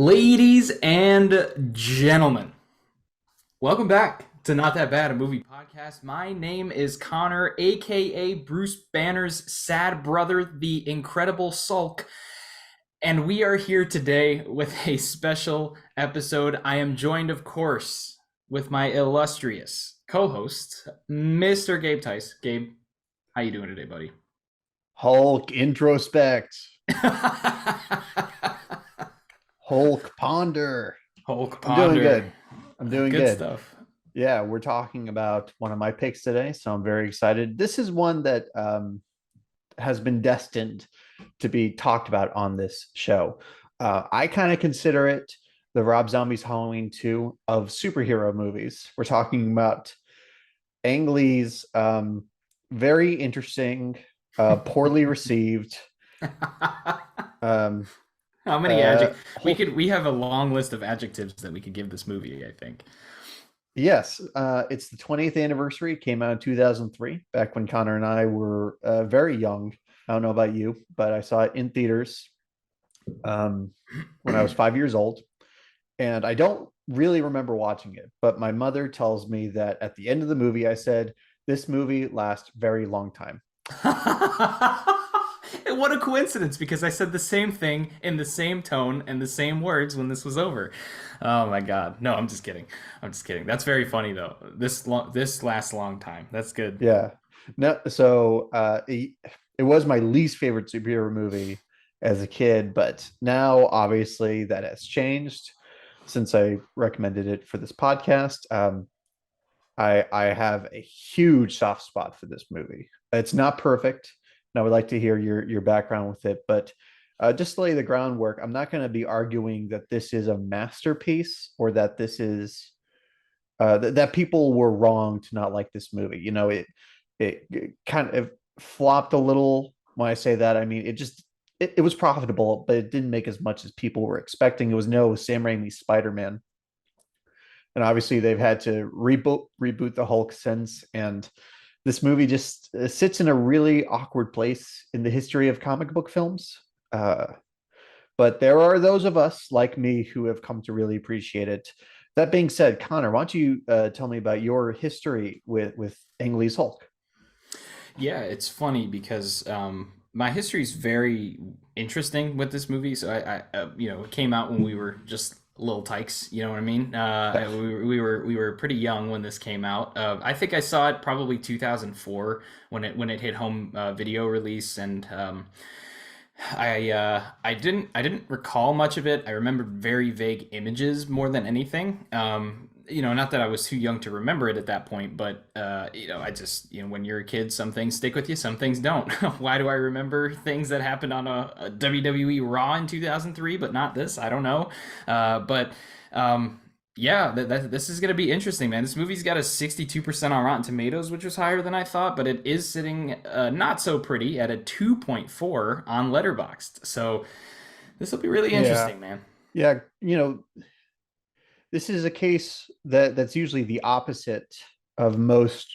Ladies and gentlemen, welcome back to Not That Bad, a movie podcast. My name is Connor, aka Bruce Banner's sad brother, the Incredible Sulk, and we are here today with a special episode. I am joined, of course, with my illustrious co-host, Mr. Gabe Tice. Gabe, how you doing today, buddy? Hulk introspect. Hulk ponder. Hulk I'm doing Ponder. good. I'm doing Good good. stuff. Yeah, we're talking about one of my picks today, so I'm very excited. This is one that has been destined to be talked about on this show. I kind of consider it the Rob Zombie's Halloween 2 of superhero movies. We're talking about Ang Lee's very interesting, poorly received um, How many uh, adjectives we have a long list of adjectives that we could give this movie, I think. Yes, it's the 20th anniversary. It came out in 2003, back when Connor and I were very young. I don't know about you, but I saw it in theaters um, when I was 5 years old. And I don't really remember watching it, but my mother tells me that at the end of the movie, I said, "This movie lasts very long time." And what a coincidence, because I said the same thing in the same tone and the same words when this was over. Oh my god. No, I'm just kidding. I'm just kidding. That's very funny though. This lasts a long time. That's good. Yeah. No, so it was my least favorite superhero movie as a kid, but now obviously that has changed since I recommended it for this podcast. I have a huge soft spot for this movie. It's not perfect, and I would like to hear your background with it. But just to lay the groundwork, I'm not going to be arguing that this is a masterpiece or that this is that people were wrong to not like this movie. It kind of flopped a little. When I say that, I mean it was profitable, but it didn't make as much as people were expecting. It was no Sam Raimi's Spider-Man, and obviously they've had to reboot the Hulk since. And this movie just sits in a really awkward place in the history of comic book films. Uh, but there are those of us like me who have come to really appreciate it. That being said, Connor, why don't you tell me about your history with Ang Lee's Hulk? Yeah, it's funny because my history is very interesting with this movie. So it came out when we were just little tykes. You know what I mean? We were pretty young when this came out. I think I saw it probably 2004 when it hit home video release, and I didn't recall much of it. I remembered very vague images more than anything. Not that I was too young to remember it at that point, but I just when you're a kid, some things stick with you, some things don't. Why do I remember things that happened on a WWE Raw in 2003, but not this? I don't know. But yeah, this is gonna be interesting, man. This movie's got a 62% on Rotten Tomatoes, which was higher than I thought, but it is sitting not so pretty at a 2.4 on Letterboxd. So this will be really Yeah, interesting, man. yeah. This is a case that's usually the opposite of most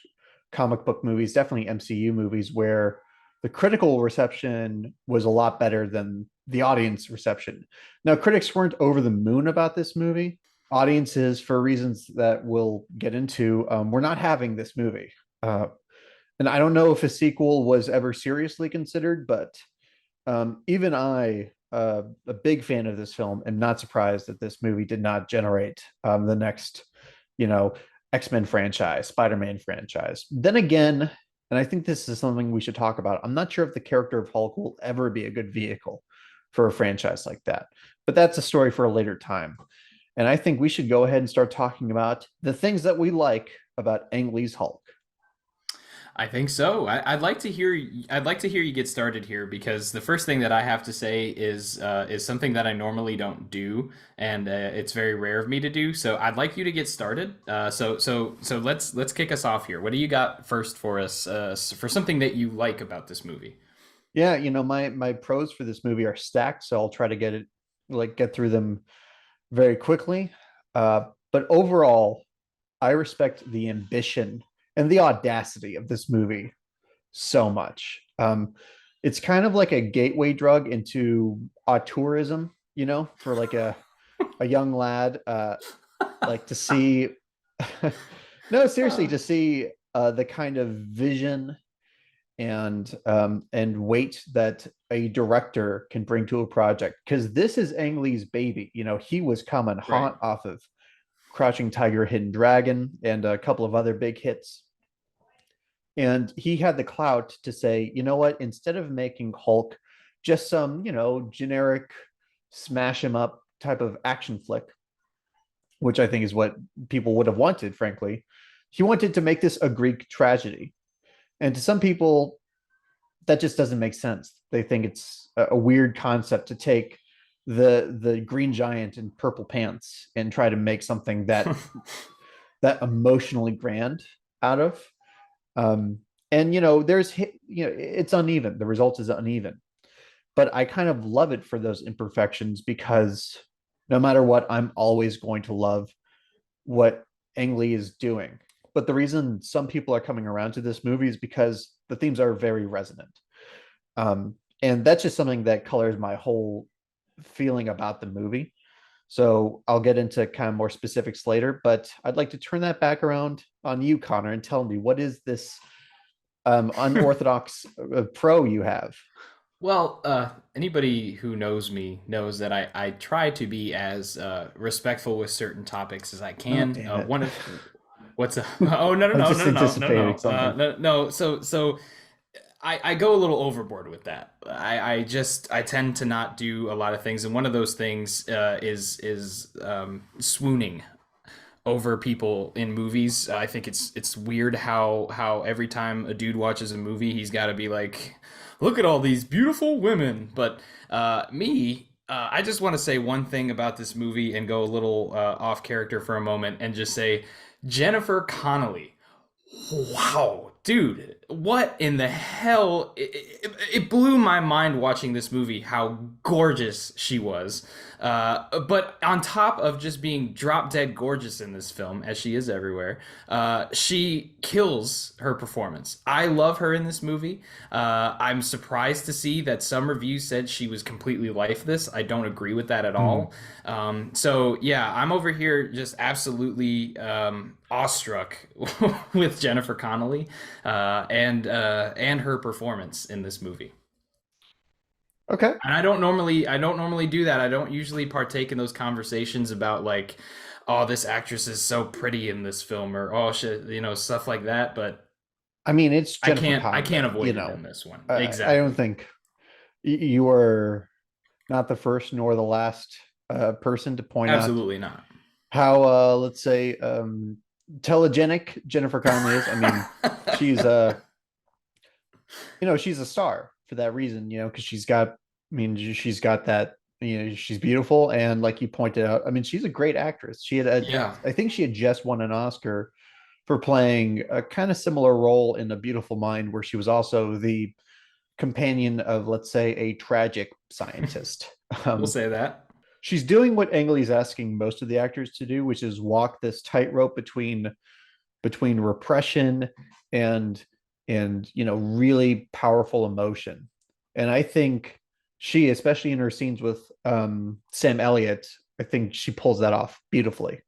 comic book movies, definitely MCU movies, where the critical reception was a lot better than the audience reception. Now, critics weren't over the moon about this movie. Audiences, for reasons that we'll get into, were not having this movie. Uh, and I don't know if a sequel was ever seriously considered, but even I, a big fan of this film, am not surprised that this movie did not generate the next, you know, X-Men franchise, Spider-Man franchise. Then again, and I think this is something we should talk about. I'm not sure if the character of Hulk will ever be a good vehicle for a franchise like that, but that's a story for a later time. And I think we should go ahead and start talking about the things that we like about Ang Lee's Hulk. I think so. I'd like to hear. I'd like to hear you get started here because the first thing that I have to say is something that I normally don't do, and it's very rare of me to do. So I'd like you to get started. So let's kick us off here. What do you got first for us for something that you like about this movie? Yeah, my pros for this movie are stacked, so I'll try to get through them very quickly. But overall, I respect the ambition and the audacity of this movie so much. It's kind of like a gateway drug into auteurism, for like a young lad, like to see, no, seriously, Uh, to see the kind of vision and weight that a director can bring to a project. Because this is Ang Lee's baby. You know, he was coming right. hot off of Crouching Tiger, Hidden Dragon, and a couple of other big hits. And he had the clout to say, you know what, instead of making Hulk just some, generic smash him up type of action flick, which I think is what people would have wanted, frankly, he wanted to make this a Greek tragedy. And to some people, that just doesn't make sense. They think it's a weird concept to take the green giant in purple pants and try to make something that emotionally grand out of. Um, and there's it's uneven. The result is uneven, but I kind of love it for those imperfections because no matter what, I'm always going to love what Ang Lee is doing. But the reason some people are coming around to this movie is because the themes are very resonant. And that's just something that colors my whole feeling about the movie. So I'll get into kind of more specifics later, but I'd like to turn that back around on you, Connor, and tell me what is this unorthodox pro you have? Well, anybody who knows me knows that I try to be as respectful with certain topics as I Oh, can. damn it. One of what's a, oh no no I was no just no no no anticipating no something. no no so I go a little overboard with that. I tend to not do a lot of things, and one of those things is swooning over people in movies. I think it's weird how every time a dude watches a movie, he's got to be like, "Look at all these beautiful women." But I just want to say one thing about this movie and go a little off character for a moment and just say Jennifer Connelly. Wow, dude, what in the hell? It blew my mind watching this movie how gorgeous she was. But on top of just being drop dead gorgeous in this film, as she is everywhere, she kills her performance. I love her in this movie. I'm surprised to see that some reviews said she was completely lifeless. I don't agree with that at Hmm. all. So yeah, I'm over here just absolutely awestruck with Jennifer Connelly and her performance in this movie. Okay. And I don't normally do that. I don't usually partake in those conversations about like, oh, this actress is so pretty in this film or oh shit, stuff like that. But I mean, it's Jennifer I can't Connelly, avoid it in this one. I don't Exactly. think you are not the first nor the last person to point out Absolutely not. how, let's say, telegenic Jennifer Connelly is. I mean, she's she's a star for that reason, because I mean, she's got that, she's beautiful. And like you pointed out, I mean, she's a great actress. Yeah. I think she had just won an Oscar for playing a kind of similar role in A Beautiful Mind, where she was also the companion of, let's say, a tragic scientist. We'll Um, say that. she's doing what Ang Lee's asking most of the actors to do, which is walk this tightrope between repression and really powerful emotion. And I think she, especially in her scenes with Sam Elliott, I think she pulls that off beautifully.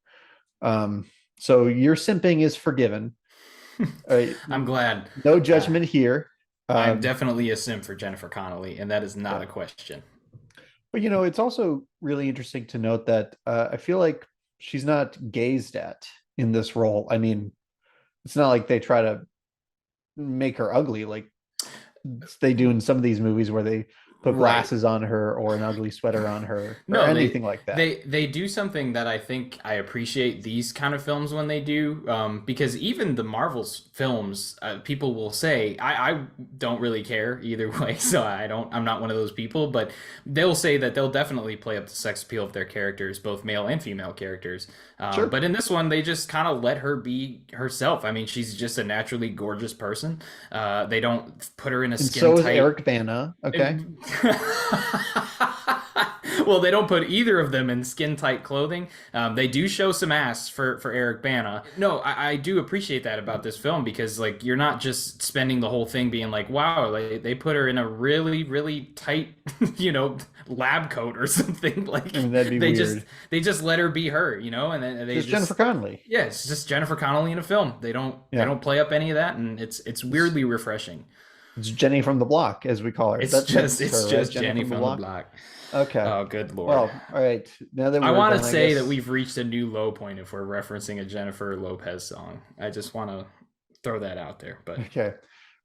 Um, so your simping is forgiven. uh, I'm glad. no Uh, judgment here. I'm um, definitely a simp for Jennifer Connelly, and that is not yeah. a question. But it's also really interesting to note that I feel like she's not gazed at in this role. I mean, it's not like they try to make her ugly like they do in some of these movies where they put Right. glasses on her or an ugly sweater on her or No, anything like that. they do something that I think I appreciate these kind of films when they do, because even the Marvel's films, people will say I don't really care either way, so I'm not one of those people, but they'll say that they'll definitely play up the sex appeal of their characters, both male and female characters. Sure. But in this one, they just kind of let her be herself. I mean, she's just a naturally gorgeous person. They don't put her in a And skin so is tight. Eric Bana. Okay. Well, they don't put either of them in skin tight clothing. They do show some ass for Eric Bana. No, I do appreciate that about this film because like you're not just spending the whole thing being like, wow, like they put her in a really tight, lab coat or something. I Like mean, that'd be they just weird. they just let her be her, and then they Just Jennifer just Connelly. yeah, it's just Jennifer Connelly in a film. They Yeah. don't play up any of that, and it's It's, weirdly refreshing. it's Jenny from the block, as we call her. It's just That's it's her, right? just Jenny Jenny from the from the block. block. Okay. Oh, good lord. Well, all right. Now that I we're want to done, I say that guess. we've reached a new low point if we're referencing a Jennifer Lopez song. I just want to throw that out there. But Okay.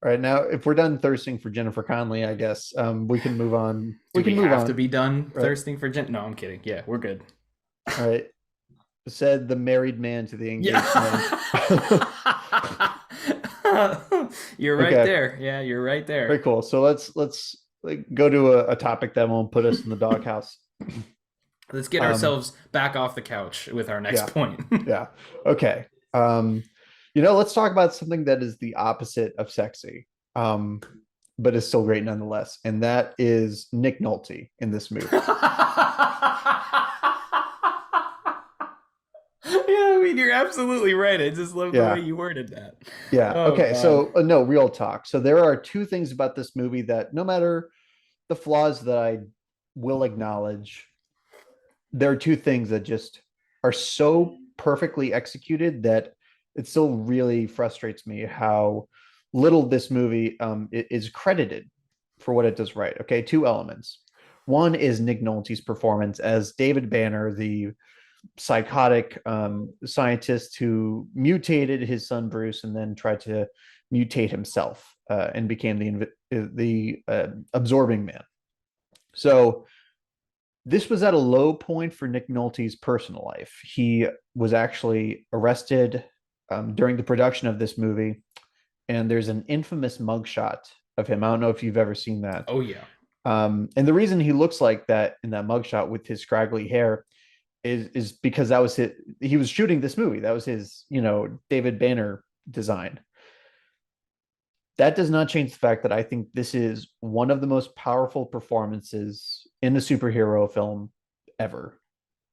All right. Now, if we're done thirsting for Jennifer Connelly, I guess we can move on. We do can we move have to on. be done Right. thirsting for Jen? No, I'm kidding. Yeah, we're good. All right. Said the married man to the engaged man. Yeah. You're right Okay. there. Yeah, you're right Very there. cool. So let's like go to a topic that won't put us in the doghouse. Let's get Um, ourselves back off the couch with our next yeah, point. yeah. Okay. Let's talk about something that is the opposite of sexy, um, but is still great nonetheless, and that is Nick Nolte in this movie. Yeah, I mean, you're absolutely right. I just love the way Yeah, you worded that. yeah. Oh Okay, God. so no, real talk. So there are two things about this movie that, no matter the flaws that I will acknowledge, there are two things that just are so perfectly executed that it still really frustrates me how little this movie is credited for what it does right. Okay, two elements. One is Nick Nolte's performance as David Banner, the psychotic scientist who mutated his son Bruce and then tried to mutate himself and became the absorbing man. So this was at a low point for Nick Nolte's personal life. He was actually arrested during the production of this movie, and there's an infamous mugshot of him. I don't know if you've ever seen that. Oh yeah. And the reason he looks like that in that mugshot with his scraggly hair is because that was his. He was shooting this movie. That was his, David Banner design. That does not change the fact that I think this is one of the most powerful performances in a superhero film ever.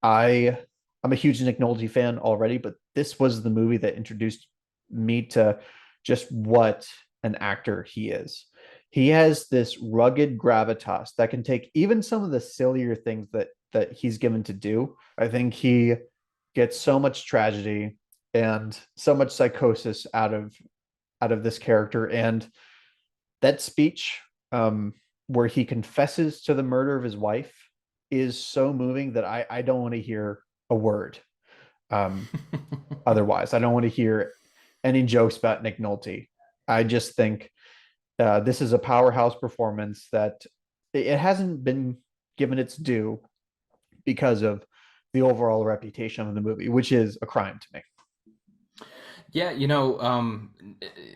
I I'm a huge Nick Nolte fan already, but this was the movie that introduced me to just what an actor he is. He has this rugged gravitas that can take even some of the sillier things that he's given to do. I think he gets so much tragedy and so much psychosis out of this character, and that speech where he confesses to the murder of his wife is so moving that I don't want to hear a word um, otherwise. I don't want to hear any jokes about Nick Nolte. I just think this is a powerhouse performance that it hasn't been given its due because of the overall reputation of the movie, which is a crime to me. Yeah,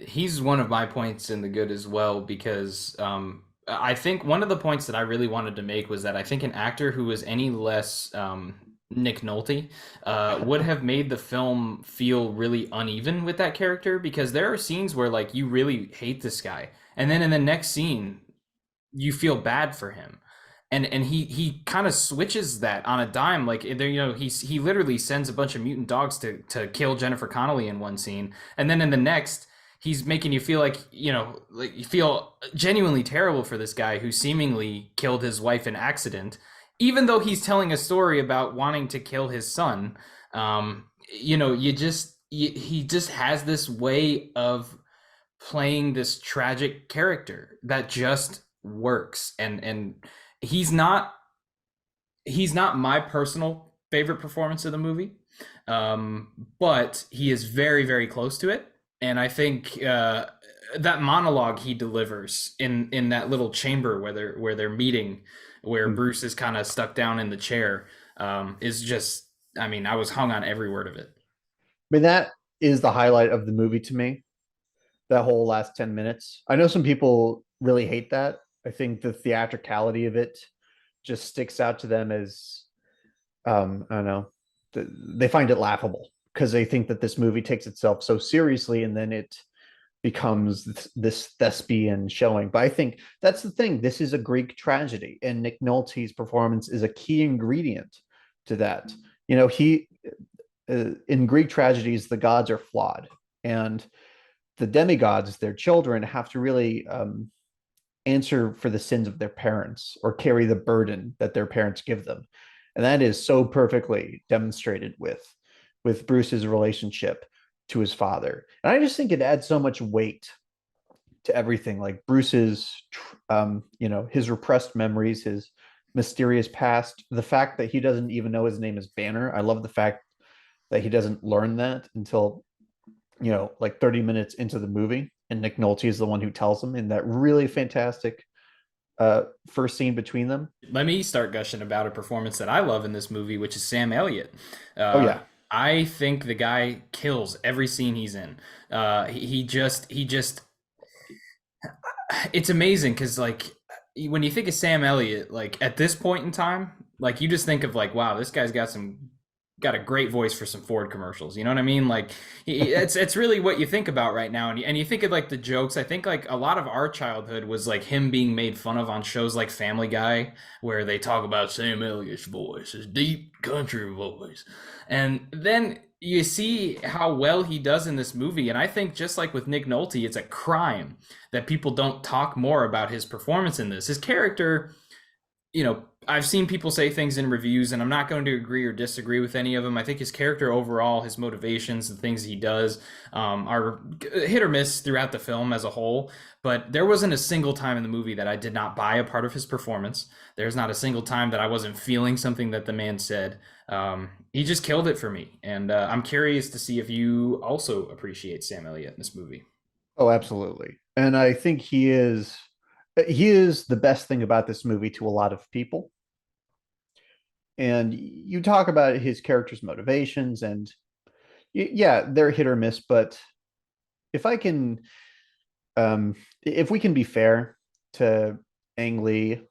he's one of my points in the good as well because I think one of the points that I really wanted to make was that I think an actor who was any less Nick Nolte would have made the film feel really uneven with that character because there are scenes where like you really hate this guy, and then in the next scene you feel bad for him, and he kind of switches that on a dime. Like there, he literally sends a bunch of mutant dogs to kill Jennifer Connelly in one scene, and then in the next he's making you feel like like you feel genuinely terrible for this guy who seemingly killed his wife in accident, even though he's telling a story about wanting to kill his son. He just has this way of playing this tragic character that just works, and he's not he's not my personal favorite performance of the movie, but he is very close to it, and I think that monologue he delivers in that little chamber where they're meeting, where Mm. Bruce is kind of stuck down in the chair, is just, I mean, I was hung on every word of it. I mean, that is the highlight of the movie to me. That whole last 10 minutes. I know some people really hate that. I think the theatricality of it just sticks out to them as I don't know, they find it laughable because they think that this movie takes itself so seriously, and then it becomes this thespian showing. But I think that's the thing. This is a Greek tragedy, and Nick Nolte's performance is a key ingredient to that. You know, he in Greek tragedies, the gods are flawed, and the demigods, their children, have to really answer for the sins of their parents or carry the burden that their parents give them. And that is so perfectly demonstrated with Bruce's relationship to his father. And I just think it adds so much weight to everything, like Bruce's his repressed memories, his mysterious past, the fact that he doesn't even know his name is Banner. I love the fact that he doesn't learn that until like 30 minutes into the movie, and Nick Nolte is the one who tells him in that really fantastic first scene between them. Let me start gushing about a performance that I love in this movie, which is Sam Elliott. Oh Uh, yeah. I think the guy kills every scene he's in. He just, it's amazing because like when you think of Sam Elliott, like at this point in time, like you just think of like, wow, this guy's got a great voice for some Ford commercials. You know what I mean? Like it's really what you think about right now, and you think of like the jokes. I think like a lot of our childhood was like him being made fun of on shows like Family Guy, where they talk about Sam Elliott's voice, his deep country voice, and then you see how well he does in this movie. And I think just like with Nick Nolte, it's a crime that people don't talk more about his performance in this. His character, I've seen people say things in reviews, and I'm not going to agree or disagree with any of them. I think his character overall, his motivations, the things he does, are hit or miss throughout the film as a whole. But there wasn't a single time in the movie that I did not buy a part of his performance. There's not a single time that I wasn't feeling something that the man said. He just killed it for me, and I'm curious to see if you also appreciate Sam Elliott in this movie. Oh, absolutely. And I think he is the best thing about this movie to a lot of people. And you talk about his character's motivations, and yeah, they're hit or miss. But if I can, if we can be fair to Ang Lee,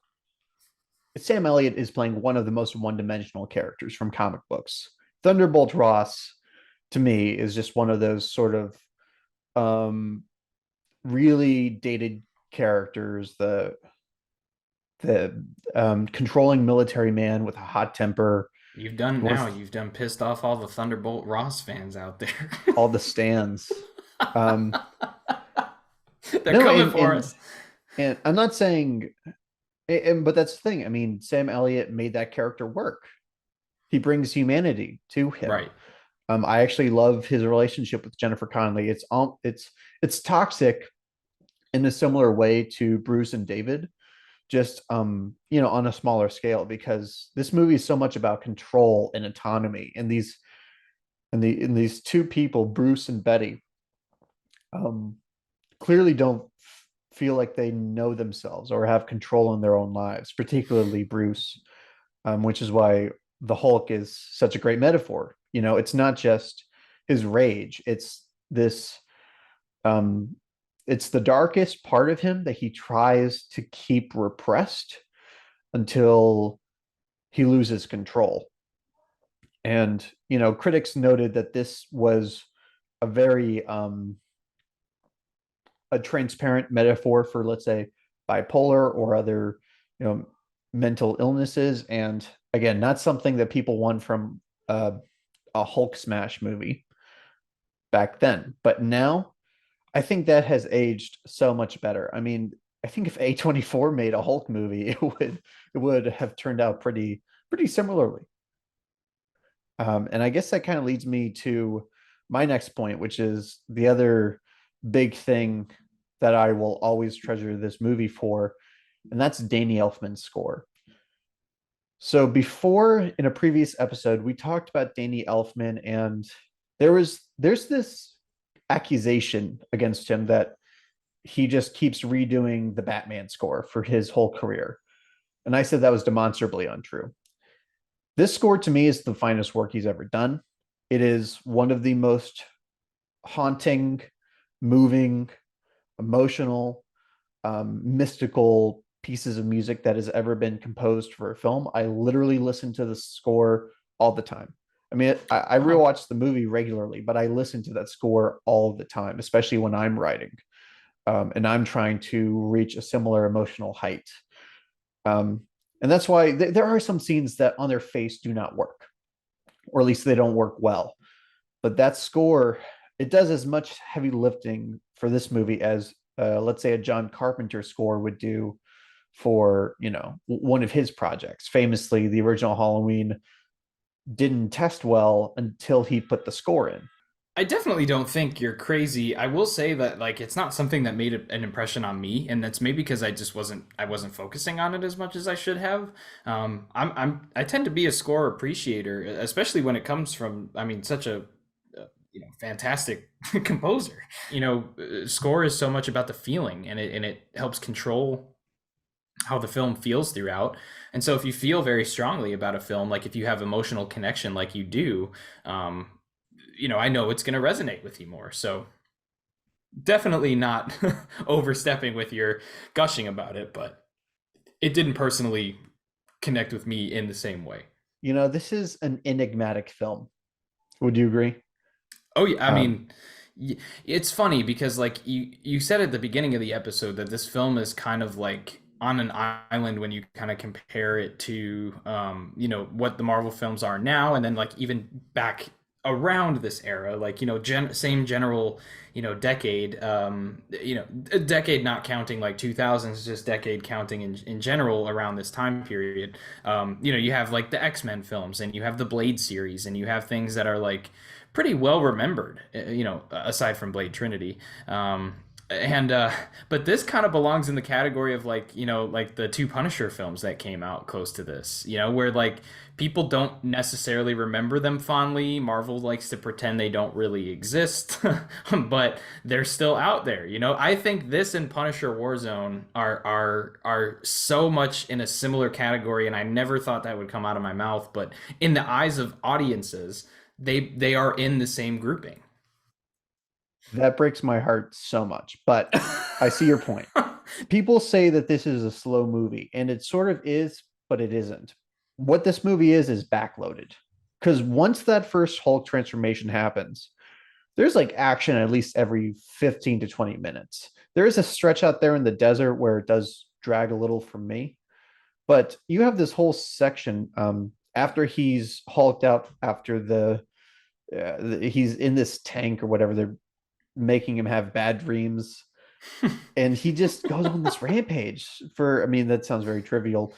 Sam Elliott is playing one of the most one-dimensional characters from comic books. Thunderbolt Ross, to me, is just one of those sort of um, really dated characters. The controlling military man with a hot temper. He wants You've done pissed off all the Thunderbolt Ross fans out there. all the stands. Um, They're no, coming and for and us. and I'm not saying, but that's the thing. I mean, Sam Elliott made that character work. He brings humanity to him. Right. I actually love his relationship with Jennifer Connelly. It's toxic in a similar way to Bruce and David, just on a smaller scale, because this movie is so much about control and autonomy. And these two people, Bruce and Betty, um, clearly don't feel like they know themselves or have control in their own lives, particularly Bruce, which is why the Hulk is such a great metaphor. It's not just his rage; this, um, it's the darkest part of him that he tries to keep repressed until he loses control. And critics noted that this was a very a transparent metaphor for, let's say, bipolar or other, you know, mental illnesses. And again, not something that people want from a Hulk smash movie back then. But now I think that has aged so much better. I mean, I think if A24 made a Hulk movie, it would have turned out pretty similarly. And I guess that kind of leads me to my next point, which is the other big thing that I will always treasure this movie for, and that's Danny Elfman's score. So before, in a previous episode, we talked about Danny Elfman, and there's this accusation against him that he just keeps redoing the Batman score for his whole career. And I said that was demonstrably untrue. This score to me is the finest work he's ever done. It is one of the most haunting, moving, emotional, mystical pieces of music that has ever been composed for a film. I literally listen to the score all the time. I mean, I Huh. rewatch the movie regularly, but I listen to that score all the time, especially when I'm writing, and I'm trying to reach a similar emotional height. Um, and that's why there are some scenes that on their face do not work, or at least they don't work well. But that score, it does as much heavy lifting for this movie as, let's say, a John Carpenter score would do for, one of his projects. Famously, the original Halloween didn't test well until he put the score in. I definitely don't think you're crazy. I will say that like it's not something that made an impression on me, and that's maybe because I wasn't focusing on it as much as I should have. I tend to be a score appreciator, especially when it comes from I mean such a fantastic composer. Score is so much about the feeling, and it helps control how the film feels throughout. And so if you feel very strongly about a film, like if you have emotional connection like you do, um, I know it's going to resonate with you more. So definitely not overstepping with your gushing about it, but it didn't personally connect with me in the same way. This is an enigmatic film. Would you agree? Oh yeah, I Um, mean, it's funny because like you said at the beginning of the episode that this film is kind of like on an island when you kind of compare it to what the Marvel films are now, and then like even back around this era, like same general decade, a decade not counting like 2000s, just decade counting in general around this time period. You have like the X-Men films, and you have the Blade series, and you have things that are like pretty well remembered, aside from Blade Trinity. And But this kind of belongs in the category of like like the two Punisher films that came out close to this, where like people don't necessarily remember them fondly. Marvel likes to pretend they don't really exist, but they're still out there. I think this and Punisher Warzone are so much in a similar category, and I never thought that would come out of my mouth, but in the eyes of audiences, they are in the same grouping. that breaks my heart so much, but I see your point. People say that this is a slow movie, and it sort of is, but it isn't. What this movie is backloaded. Because once that first Hulk transformation happens, there's like action at least every 15 to 20 minutes. There is a stretch out there in the desert where it does drag a little for me, but you have this whole section after he's hulked out after he's in this tank or whatever. They're making him have bad dreams, and he just goes on this rampage for. I mean, that sounds very trivial,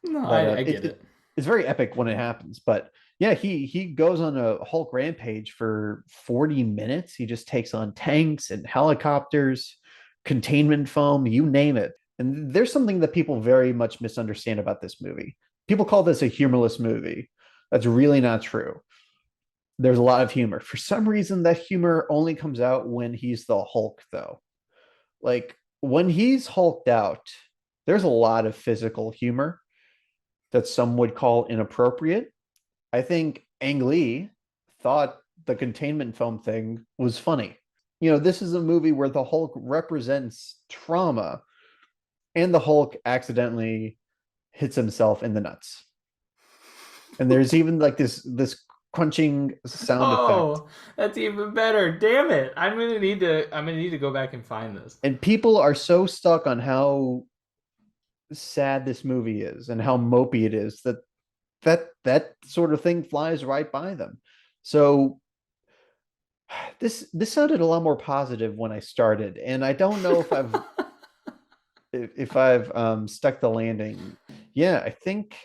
No, but I get it. it's very epic when it happens. But yeah, he goes on a Hulk rampage for 40 minutes. He just takes on tanks and helicopters, containment foam, you name it. And there's something that people very much misunderstand about this movie. People call this a humorless movie. That's really not true. There's a lot of humor. For some reason, that humor only comes out when he's the Hulk, though. Like when he's hulked out, there's a lot of physical humor that some would call inappropriate. I think Ang Lee thought the containment foam thing was funny. This is a movie where the Hulk represents trauma, and the Hulk accidentally hits himself in the nuts. And there's even like this crunching sound effect. Oh, that's even better. Damn it. I'm gonna need to go back and find this. And people are so stuck on how sad this movie is and how mopey it is that sort of thing flies right by them. So this sounded a lot more positive when I started, and I don't know if I've stuck the landing. Yeah, I think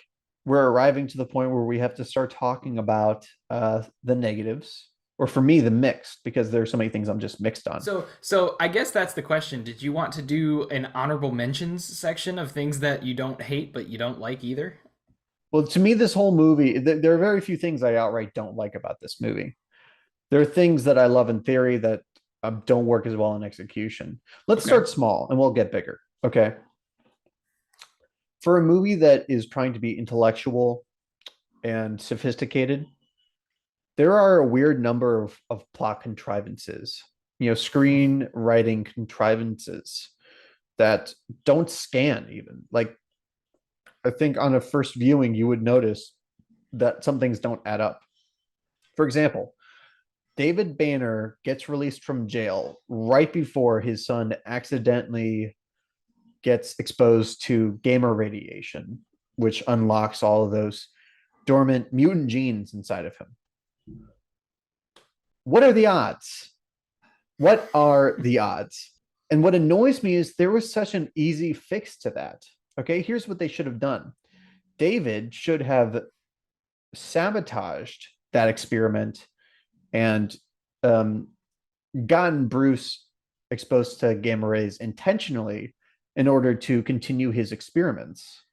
we're arriving to the point where we have to start talking about the negatives, or for me, the mixed, because there's so many things I'm just mixed on. So I guess that's the question. Did you want to do an honorable mentions section of things that you don't hate but you don't like either? Well, to me, this whole movie, there are very few things I outright don't like about this movie. There are things that I love in theory that don't work as well in execution. Let's Okay. start small and we'll get bigger. Okay. For a movie that is trying to be intellectual and sophisticated, there are a weird number of plot contrivances, screenwriting contrivances that don't scan even. Like, I think on a first viewing, you would notice that some things don't add up. For example, David Banner gets released from jail right before his son accidentally gets exposed to gamma radiation, which unlocks all of those dormant mutant genes inside of him. What are the odds? What are the odds? And what annoys me is there was such an easy fix to that. Okay, here's what they should have done. David should have sabotaged that experiment and um, gotten Bruce exposed to gamma rays intentionally in order to continue his experiments.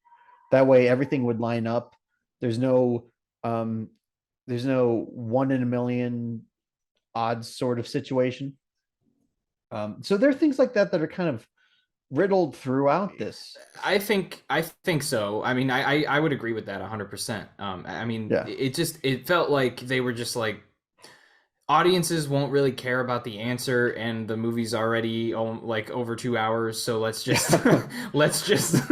That way, everything would line up. There's no um, there's no 1 in a million odds sort of situation. So there are things like that that are kind of riddled throughout this. I think so. I mean, I would agree with that 100%. I mean, Yeah. it felt like they were just like audiences won't really care about the answer, and the movie's already like over 2 hours, so let's just let's just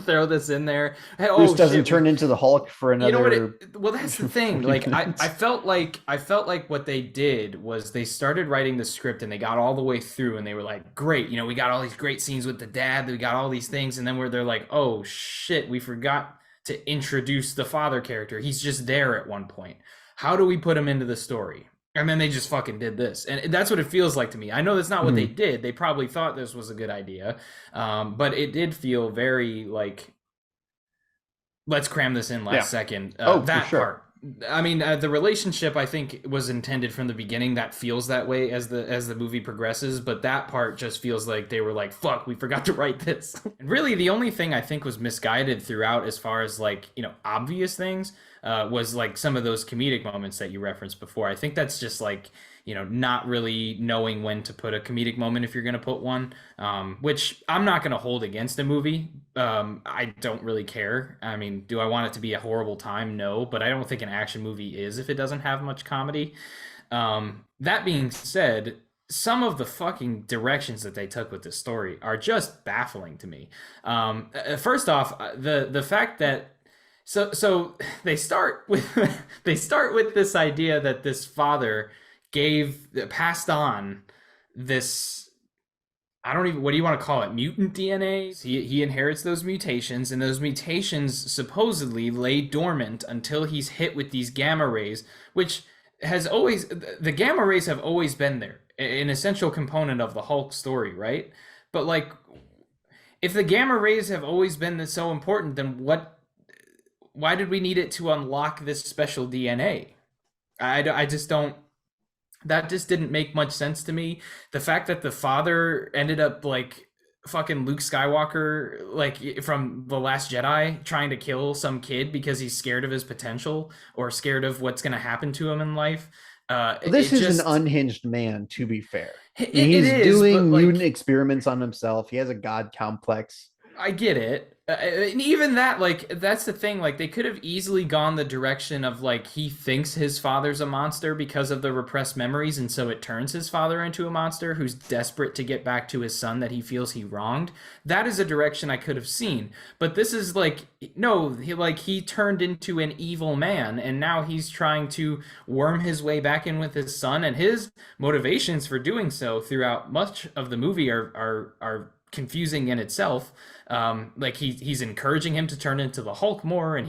throw this in there. Hey, Bruce oh doesn't shit, turn into the Hulk for you know what another well, that's the thing. 40 Like minutes. I felt like what they did was they started writing the script and they got all the way through and they were like, great, we got all these great scenes with the dad, we got all these things, and then where they're like, oh shit, we forgot to introduce the father character. He's just there at one point. How do we put him into the story? And then they just fucking did this. And that's what it feels like to me. I know that's not what they Mhm. did. They probably thought this was a good idea. But it did feel very like, let's cram this in last Yeah. second. Oh, for That sure. part. I mean, the relationship I think was intended from the beginning. That feels that way as the movie progresses, but that part just feels like they were like, "Fuck, we forgot to write this." And really, the only thing I think was misguided throughout, as far as like obvious things, was like some of those comedic moments that you referenced before. I think that's just like not really knowing when to put a comedic moment if you're going to put one, which I'm not going to hold against a movie. I don't really care. I mean, do I want it to be a horrible time? No, but I don't think an action movie is if it doesn't have much comedy. That being said, some of the fucking directions that they took with this story are just baffling to me. First off, the fact that so they start with they start with this idea that this father passed on this, I don't even, what do you want to call it? Mutant DNA? He inherits those mutations, and those mutations supposedly lay dormant until he's hit with these gamma rays, which has always, the gamma rays have always been there, an essential component of the Hulk story, right? But like, if the gamma rays have always been this so important, then why did we need it to unlock this special DNA? I just don't, that just didn't make much sense to me. The fact that the father ended up like fucking Luke Skywalker, like from The Last Jedi, trying to kill some kid because he's scared of his potential or scared of what's going to happen to him in life. This It is an just, unhinged man, to be fair. I mean, it he's is, but doing mutant like, experiments on himself. He has a god complex. I get it. And even that, like, that's the thing. Like, they could have easily gone the direction of, like, he thinks his father's a monster because of the repressed memories, and so it turns his father into a monster who's desperate to get back to his son that he feels he wronged. That is a direction I could have seen. But this is like, no, he turned into an evil man, and now he's trying to worm his way back in with his son, and his motivations for doing so throughout much of the movie are confusing in itself. Like he's encouraging him to turn into the Hulk more, and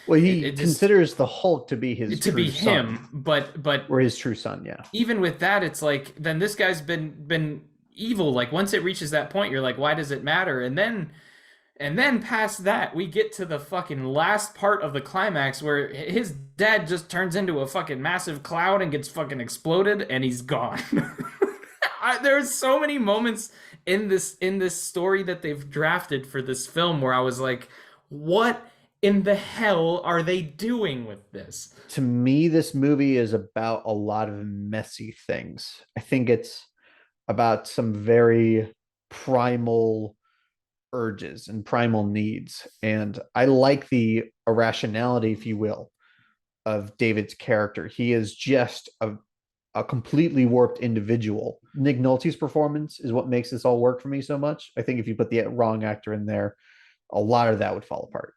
Well, he it just considers the Hulk to be his to be true son, him. But or his true son. Yeah. even with that, it's like then this guy's been evil. Like once it reaches that point, you're like, why does it matter? And then past that, we get to the fucking last part of the climax where his dad just turns into a fucking massive cloud and gets fucking exploded, and he's gone. There's so many moments in this story that they've drafted for this film where I was like, what in the hell are they doing with this? To me, this movie is about a lot of messy things. I think it's about some very primal urges and primal needs. And I like the irrationality, if you will, of David's character. He is just a completely warped individual. Nick Nolte's performance is what makes this all work for me so much. I think if you put the wrong actor in there, a lot of that would fall apart.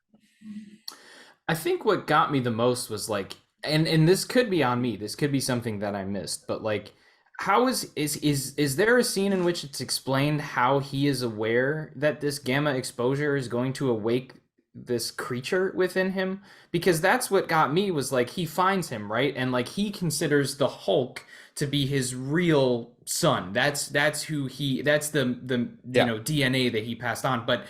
I think what got me the most was like and this could be on me. This could be something that I missed, but like how is there a scene in which it's explained how he is aware that this gamma exposure is going to awake this creature within him? Because that's what got me was like he finds him, right? And like he considers the Hulk to be his real son. That's who he that's the Yeah. DNA that he passed on. But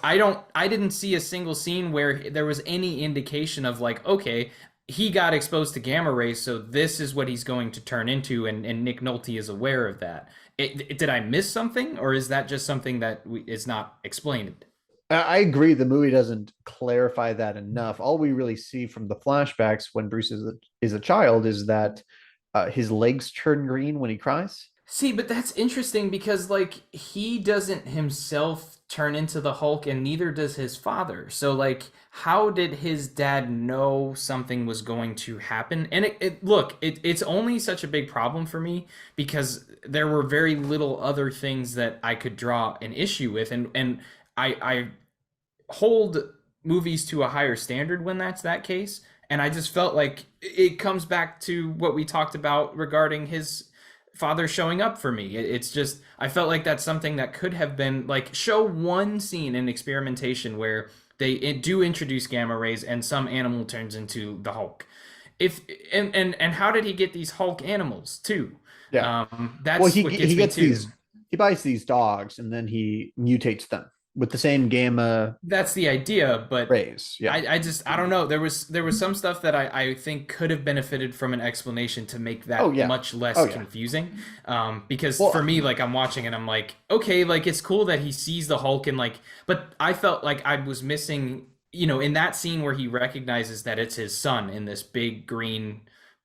I didn't see a single scene where there was any indication of like, okay, he got exposed to gamma rays, so this is what he's going to turn into, and Nick Nolte is aware of that. Did I miss something, or is that just something that is not explained? I agree. The movie doesn't clarify that enough. All we really see from the flashbacks when Bruce is a child is that his legs turn green when he cries. See, but that's interesting because like he doesn't himself turn into the Hulk and neither does his father. So like how did his dad know something was going to happen? And it's only such a big problem for me because there were very little other things that I could draw an issue with, and I hold movies to a higher standard when that's that case. And I just felt like it comes back to what we talked about regarding his father showing up for me. It's just, I felt like that's something that could have been like, show one scene in experimentation where they do introduce gamma rays and some animal turns into the Hulk. If and how did he get these Hulk animals too? Yeah. Well, That's what he gets me gets too. these. He buys these dogs and then he mutates them with the same gamma That's the idea, but rays. Yeah. I just I don't know. There was some stuff that I think could have benefited from an explanation to make Oh that yeah. much less Oh yeah. confusing. Because for Well, me, like I'm watching and I'm like, okay, like it's cool that he sees the Hulk and like, but I felt like I was missing, in that scene where he recognizes that it's his son in this big green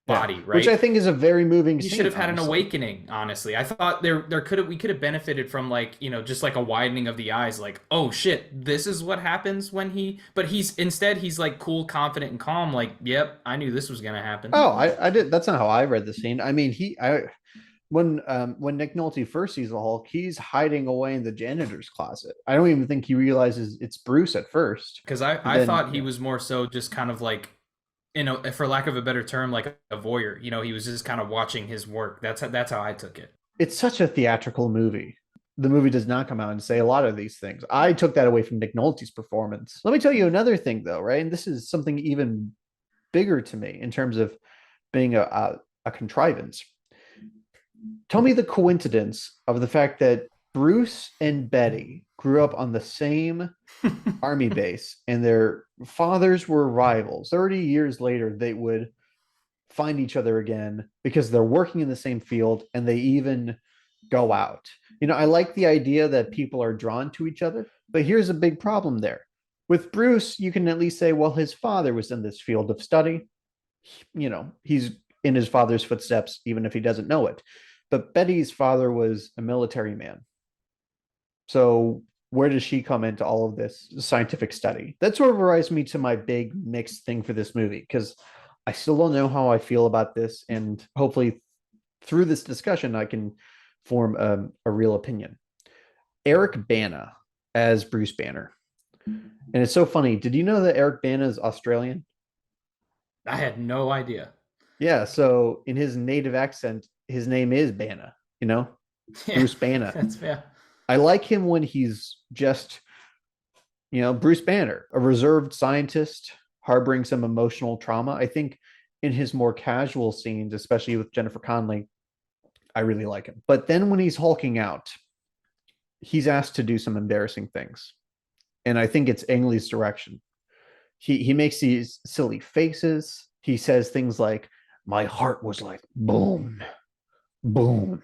yeah. body, Which I right? think is a very moving He should scene, have had an honestly. awakening, honestly. I thought there could have we could have benefited from like, just like a widening of the eyes, like, oh shit, this is what happens when he but he's like cool, confident, and calm, like, yep, I knew this was gonna happen. Oh, I did. That's not how I read the scene. I mean, when Nick Nolte first sees the Hulk, he's hiding away in the janitor's closet. I don't even think he realizes it's Bruce at first. Because I, And I then, thought he was more so just kind of like, for lack of a better term, like a voyeur. He was just kind of watching his work. That's how I took it. it's such a theatrical movie. The movie does not come out and say a lot of these things. I took that away from Nick Nolte's performance. Let me tell you another thing, though, right? And this is something even bigger to me in terms of being a contrivance. Tell me the coincidence of the fact that Bruce and Betty grew up on the same army base and their fathers were rivals. 30 years later, they would find each other again because they're working in the same field and they even go out. I like the idea that people are drawn to each other, but here's a big problem there. With Bruce, you can at least say, well, his father was in this field of study. He's in his father's footsteps, even if he doesn't know it. But Betty's father was a military man. So where does she come into all of this scientific study? That sort of arrives me to my big mixed thing for this movie because I still don't know how I feel about this, and hopefully through this discussion I can form a real opinion. Eric Bana as Bruce Banner, and it's so funny. Did you know that Eric Bana is Australian? I had no idea. Yeah, so in his native accent, his name is Bana. You know, Yeah, Bruce Bana. that's yeah. I like him when he's just Bruce Banner, a reserved scientist harboring some emotional trauma. I think in his more casual scenes, especially with Jennifer Connelly, I really like him. But then when he's hulking out, he's asked to do some embarrassing things. And I think it's Ang Lee's direction. He makes these silly faces. He says things like, my heart was like boom, boom.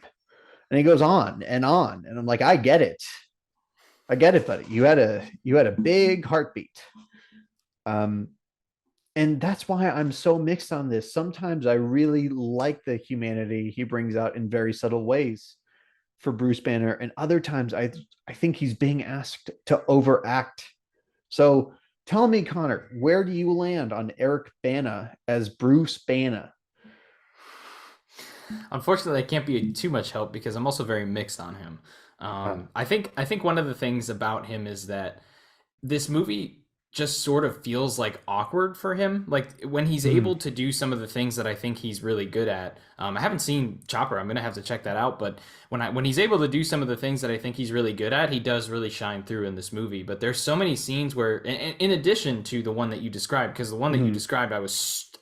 And he goes on and on. And I'm like, I get it. I get it, buddy. You had a big heartbeat. Um, and that's why I'm so mixed on this. Sometimes I really like the humanity he brings out in very subtle ways for Bruce Banner, and other times I think he's being asked to overact. So tell me, Connor, where do you land on Eric Bana as Bruce Banner? Unfortunately, I can't be too much help because I'm also very mixed on him. Uh, I think one of the things about him is that this movie. just sort of feels like awkward for him. Like when he's Mhm. able to do some of the things that I think he's really good at. I haven't seen Chopper. I'm gonna have to check that out. But when he's able to do some of the things that I think he's really good at, he does really shine through in this movie. But there's so many scenes where, in addition to the one that you described, because the one that you Mhm. described,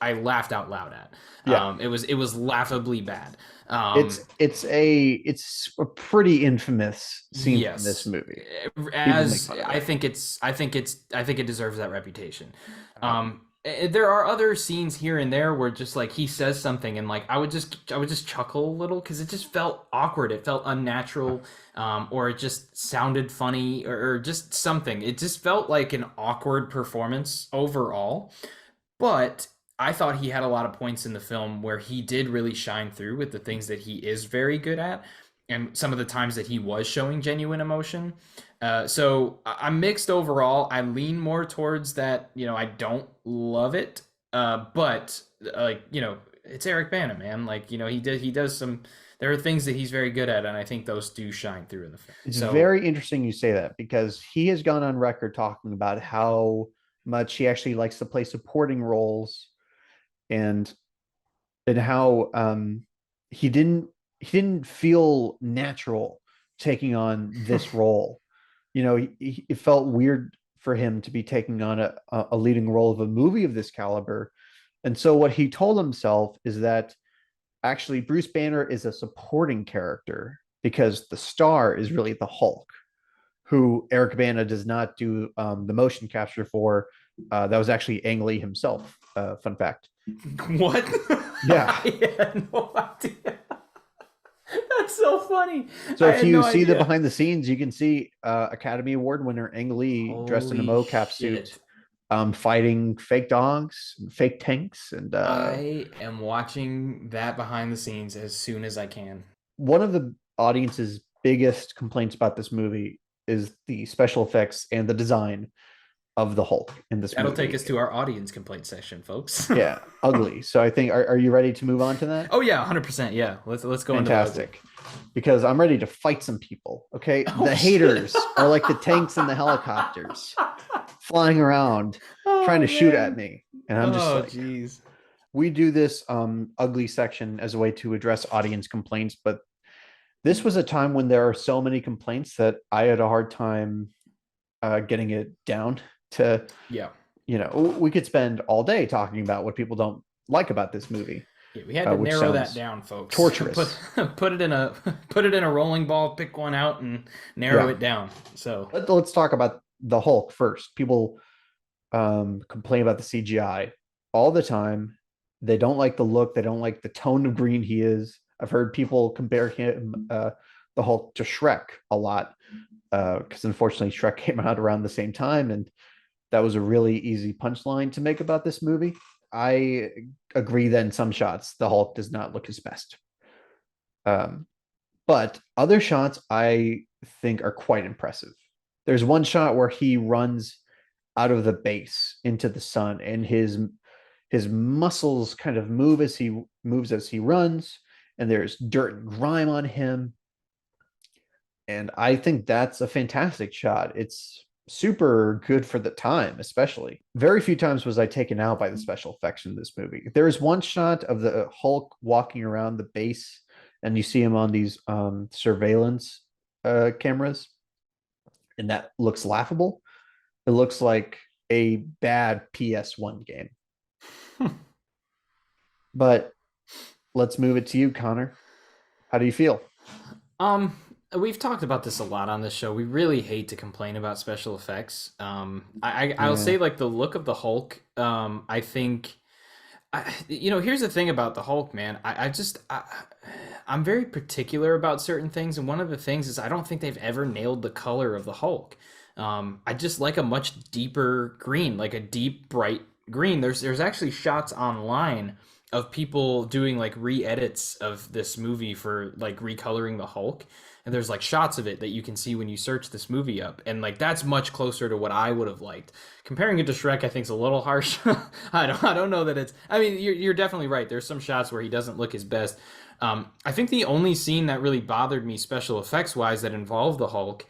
I laughed out loud at. Yeah. It was laughably bad. It's a pretty infamous scene from this Yes. movie. People make As fun of I it. think I think it deserves that reputation. Um, There are other scenes here and there where just like he says something and like I would just chuckle a little because it just felt awkward. It felt unnatural, or it just sounded funny, or just something. It just felt like an awkward performance overall. But I thought he had a lot of points in the film where he did really shine through with the things that he is very good at, and some of the times that he was showing genuine emotion. So I'm mixed overall. I lean more towards that. I don't love it, but like it's Eric Bana, man. Like he does some. There are things that he's very good at, and I think those do shine through in the film. it's So very interesting you say that because he has gone on record talking about how much he actually likes to play supporting roles and how he didn't he didn't feel natural taking on this role. It felt weird for him to be taking on a leading role of a movie of this caliber. And so what he told himself is that actually Bruce Banner is a supporting character because the star is really the Hulk, who Eric Bana does not do the motion capture for. That was actually Ang Lee himself. Fun fact. what? Yeah. I had no idea. That's so funny. So I if had you no see the idea. behind the scenes, you can see Academy Award winner Ang Lee dressed in a Holy mocap suit, shit. fighting fake dogs, fake tanks, and I am watching that behind the scenes as soon as I can. one of the audience's biggest complaints about this movie is the special effects and the design of the Hulk in this That'll take us movie. to our audience complaint section, folks. Yeah, ugly. So I think are you ready to move on to that? Oh yeah, 100%. Yeah. Let's go into the ugly. Fantastic. Because I'm ready to fight some people. Okay. Oh The shit. haters are like the tanks and the helicopters flying around trying to Oh shoot at man. me. And I'm just Oh like, jeez. we do this ugly section as a way to address audience complaints, but this was a time when there are so many complaints that I had a hard time getting it down to, Yeah. we could spend all day talking about what people don't like about this movie, Yeah, we had to which narrow that sounds down, folks. Put torturous. put it in a put it in a rolling ball, pick one out and narrow Yeah. it down. So, Let's talk about the Hulk first. People complain about the CGI all the time. They don't like the look. They don't like the tone of green he is. I've heard people compare him, the Hulk, to Shrek a lot because unfortunately Shrek came out around the same time, and that was a really easy punchline to make about this movie. I agree that in some shots the Hulk does not look his best, um, but other shots I think are quite impressive. There's one shot where he runs out of the base into the sun, and his muscles kind of move as he moves as he runs, and there's dirt and grime on him, and I think that's a fantastic shot. It's super good for the time, especially. Very few times was I taken out by the special effects in this movie. There is one shot of the Hulk walking around the base, and you see him on these surveillance cameras, and that looks laughable. It looks like a bad PS1 game. But let's move it to you, Connor. How do you feel? um, we've talked about this a lot on this show. We really hate to complain about special effects. I'll Yeah. say like the look of the Hulk. I think here's the thing about the Hulk, man. I'm very particular about certain things, and one of the things is I don't think they've ever nailed the color of the Hulk. I just like a much deeper green, like a deep, bright green. There's actually shots online of people doing like re-edits of this movie for like recoloring the Hulk. And there's like shots of it that you can see when you search this movie up. And like that's much closer to what I would have liked. Comparing it to Shrek, I think is a little harsh. I don't know that it's. I mean, you're definitely right. There's some shots where he doesn't look his best. I think the only scene that really bothered me special effects wise that involved the Hulk,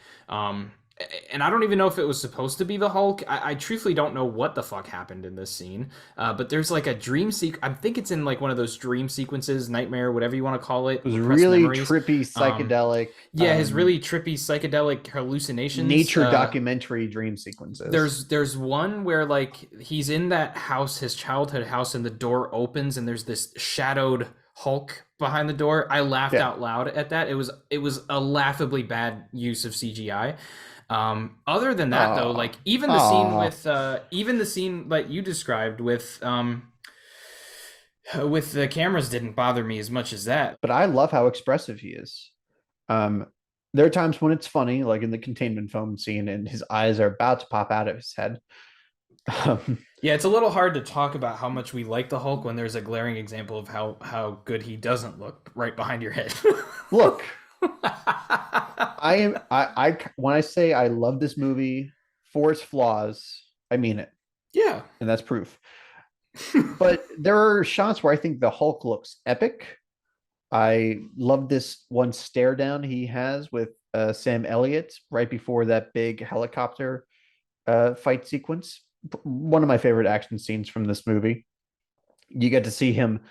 and I don't even know if it was supposed to be the Hulk. I truthfully don't know what the fuck happened in this scene. But there's like a dream I think it's in like one of those dream sequences, nightmare, whatever you want to call it, It was repressed really memories. trippy, Um, psychedelic, yeah, his really trippy psychedelic hallucinations. nature documentary dream sequences. There's one where like he's in that house, his childhood house, and the door opens and there's this shadowed Hulk behind the door. I laughed Yeah. out loud at that. It was a laughably bad use of CGI. Other than that though, Ah, like even the scene ah. with even the scene like you described with the cameras didn't bother me as much as that. But I love how expressive he is. Um, there are times when it's funny, like in the containment foam scene, and his eyes are about to pop out of his head. Um, Yeah, it's a little hard to talk about how much we like the Hulk when there's a glaring example of how good he doesn't look right behind your head. look, I am when I say I love this movie for its flaws, I mean it, Yeah. and that's proof. But there are shots where I think the Hulk looks epic. I love this one stare down he has with Sam Elliott right before that big helicopter fight sequence. One of my favorite action scenes from this movie. You get to see him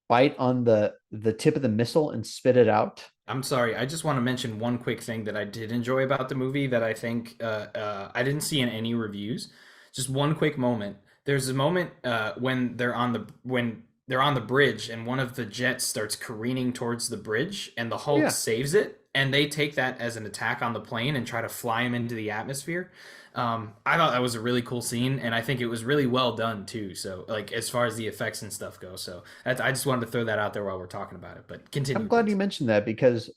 bite on the tip of the missile and spit it out. I'm sorry. I just want to mention one quick thing that I did enjoy about the movie that I think I didn't see in any reviews. Just one quick moment. There's a moment when they're on the bridge and one of the jets starts careening towards the bridge and the Hulk Yeah, saves it and they take that as an attack on the plane and try to fly him into the atmosphere. I thought that was a really cool scene, and I think it was really well done too. So, like as far as the effects and stuff go, so I just wanted to throw that out there while we're talking about it. But I'm continue, glad you please. mentioned that because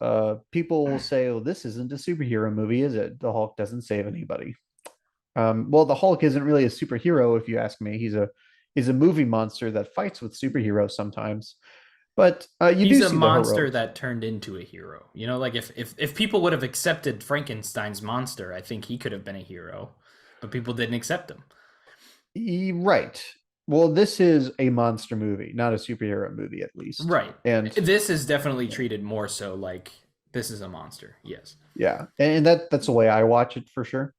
people will say, "Oh, this isn't a superhero movie, is it? The Hulk doesn't save anybody." Well, the Hulk isn't really a superhero, if you ask me. He's a movie monster that fights with superheroes sometimes. But you He's do a see the monster heroics. that turned into a hero. You know, like if people would have accepted Frankenstein's monster, I think he could have been a hero, but people didn't accept him. Right. Well, this is a monster movie, not a superhero movie, at least. Right. And This is definitely yeah, treated more so like this is a monster. Yes. yeah, and that's the way I watch it for sure.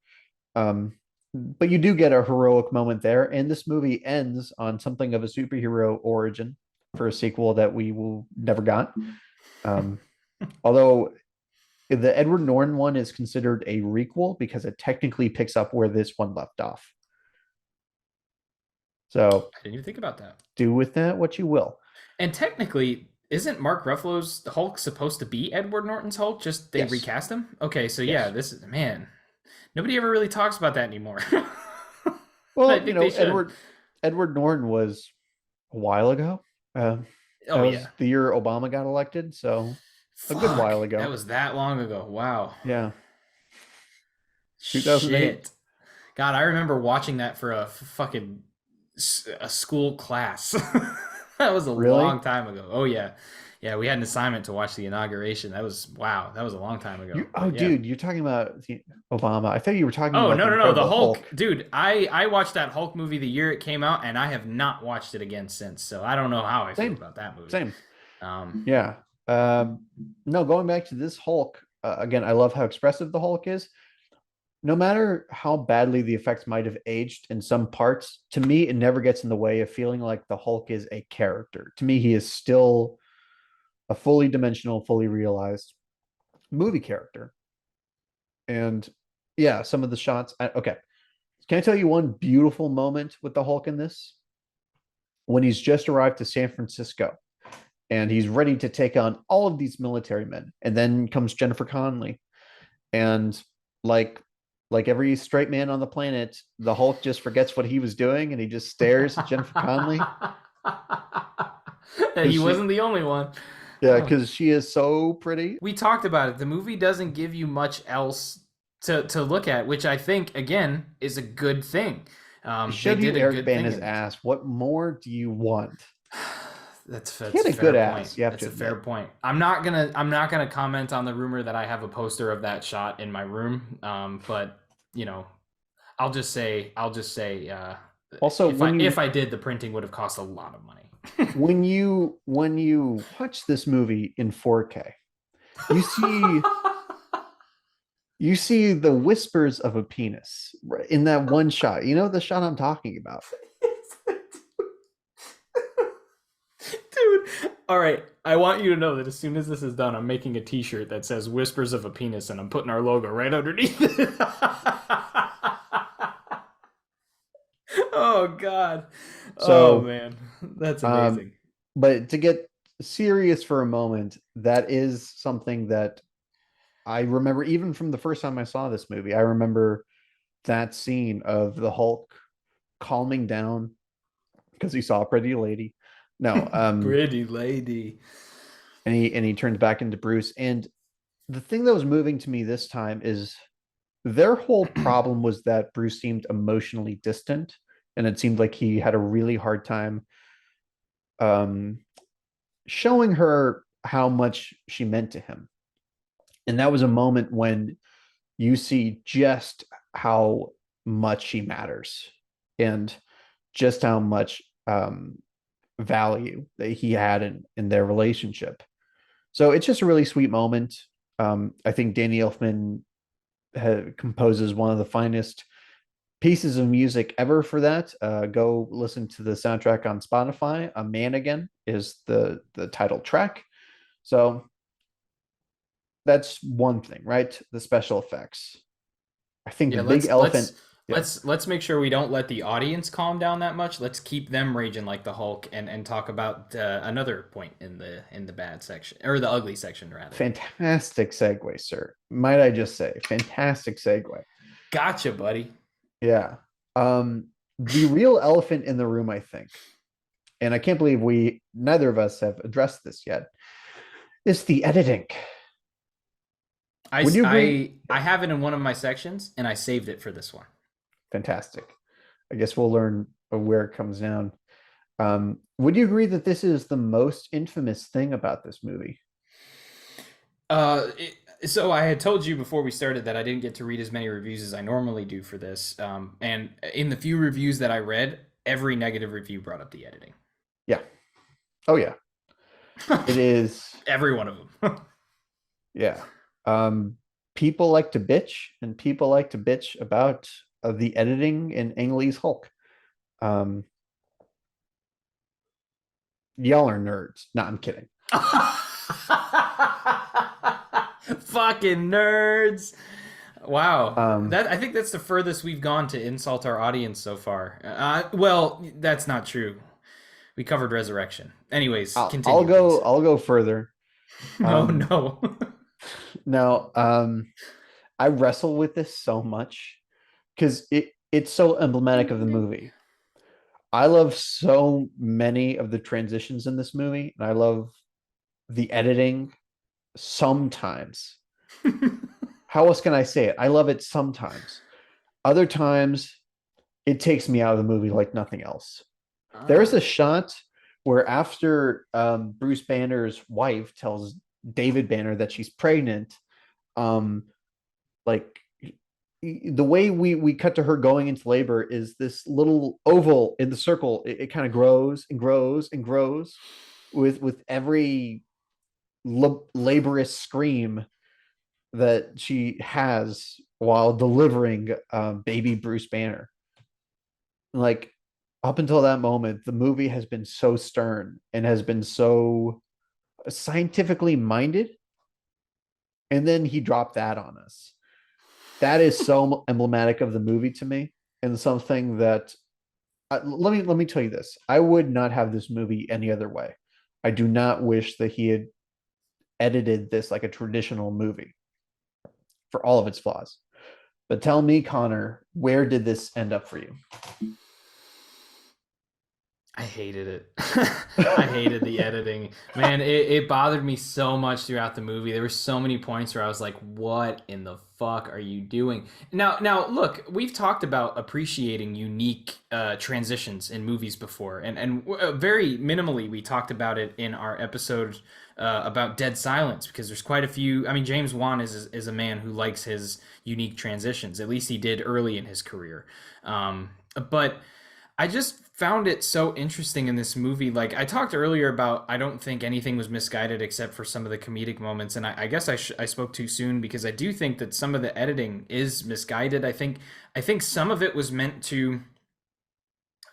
Um, but you do get a heroic moment there, and this movie ends on something of a superhero origin for a sequel that we will never got. Um, although the Edward Norton one is considered a requel because it technically picks up where this one left off. So I didn't even think about that. do with that what you will. And technically, isn't Mark Ruffalo's Hulk supposed to be Edward Norton's Hulk? Just they Yes, recast him? Okay, so yeah, yes. this is man. Nobody ever really talks about that anymore. I Well, think they should. Edward Norton was a while ago. Uh, that Oh was yeah. the year Obama got elected, so a good Fuck. while That ago. was that long ago. Wow. Yeah, 2008. Shit. God, I remember watching that for a fucking a school class. That was a long Really? time ago. Oh yeah. Yeah, we had an assignment to watch the inauguration. That was wow, that was a long time ago. Oh, But yeah. dude, you're talking about Obama. I thought you were talking Oh about no the no no, the Incredible Hulk, Hulk. dude. I watched that Hulk movie the year it came out, and I have not watched it again since. So I don't know how I feel Same, about that movie. same. Um, Yeah. No, going back to this Hulk again. I love how expressive the Hulk is. No matter how badly the effects might have aged in some parts, to me, it never gets in the way of feeling like the Hulk is a character. To me, he is still a fully dimensional, fully realized movie character. And yeah, some of the shots. Okay. Can I tell you one beautiful moment with the Hulk in this? When he's just arrived to San Francisco and he's ready to take on all of these military men. And then comes Jennifer Connelly. And like like every straight man on the planet, the Hulk just forgets what he was doing and he just stares at Jennifer Connelly because he she wasn't the only one. yeah, Oh. because she is so pretty. We talked about it. The movie doesn't give you much else to look at, which I think again is a good thing. It They showed you did a Eric good thing Bana's in this. ass. What more do you want? He That's had a a good fair point. ass, you have That's to a fair admit. point. I'm not gonna comment on the rumor that I have a poster of that shot in my room. But you know, I'll just say Also, if I did, the printing would have cost a lot of money. when you watch this movie in 4K, you see You see the whispers of a penis in that one shot. You know the shot I'm talking about. Dude, all right. I want you to know that as soon as this is done, I'm making a T-shirt that says "Whispers of a Penis" and I'm putting our logo right underneath it. Oh God. Oh So, man, that's um, amazing. but to get serious for a moment, that is something that I remember even from the first time I saw this movie. I remember that scene of the Hulk calming down because he saw a pretty lady. No, Pretty lady. and he turns back into Bruce. And the thing that was moving to me this time is their whole problem was that Bruce seemed emotionally distant, and it seemed like he had a really hard time um, showing her how much she meant to him. And that was a moment when you see just how much she matters and just how much value that he had in their relationship. So it's just a really sweet moment. I think Danny Elfman composes one of the finest pieces of music ever for that. Go listen to the soundtrack on Spotify. A Man Again is the title track. So that's one thing, right? The special effects. I think the Yeah, big elephant. Yeah, let's make sure we don't let the audience calm down that much. Let's keep them raging like the Hulk and talk about another point in the bad section or the ugly section rather. fantastic segue, sir. Might I just say, fantastic segue. Gotcha, buddy. Yeah. Um, the real elephant in the room, I think, and I can't believe we neither of us have addressed this yet, is the editing. Would you agree? I have it in one of my sections and I saved it for this one. Fantastic. I guess we'll learn where it comes down. Would you agree that this is the most infamous thing about this movie? So I had told you before we started that I didn't get to read as many reviews as I normally do for this. And in the few reviews that I read, every negative review brought up the editing. Yeah. Oh yeah. It is. Every one of them. Yeah. Um, People like to bitch, and people like to bitch about the editing in Ang Lee's Hulk. Um, y'all are nerds. No, I'm kidding. Fucking nerds. Wow. Um, That I think that's the furthest we've gone to insult our audience so far. Well, that's not true. We covered resurrection. Anyways, I'll continue, go. please. I'll go further. Oh Um, no. Now, I wrestle with this so much because it's so emblematic of the movie. I love so many of the transitions in this movie, and I love the editing sometimes. How else can I say it? I love it sometimes. Other times, it takes me out of the movie like nothing else. There's a Ah. shot where after Bruce Banner's wife tells David Banner that she's pregnant, um, like the way we cut to her going into labor is this little oval in the circle. It kind of grows and grows and grows with every laborious scream that she has while delivering baby Bruce Banner. Like up until that moment, the movie has been so stern and has been so scientifically minded, and then he dropped that on us. That is so emblematic of the movie to me, and something that let me tell you this: I would not have this movie any other way. I do not wish that he had edited this like a traditional movie for all of its flaws. But tell me, Connor, where did this end up for you? I hated it. I hated the editing. Man, it bothered me so much throughout the movie. There were so many points where I was like, what in the fuck are you doing? Now, look, we've talked about appreciating unique transitions in movies before, and very minimally we talked about it in our episode about Dead Silence because there's quite a few. I mean, James Wan is a man who likes his unique transitions. At least he did early in his career. But I just found it so interesting in this movie. Like I talked earlier about, I don't think anything was misguided except for some of the comedic moments, and I guess I spoke too soon because I do think that some of the editing is misguided. I think some of it was meant to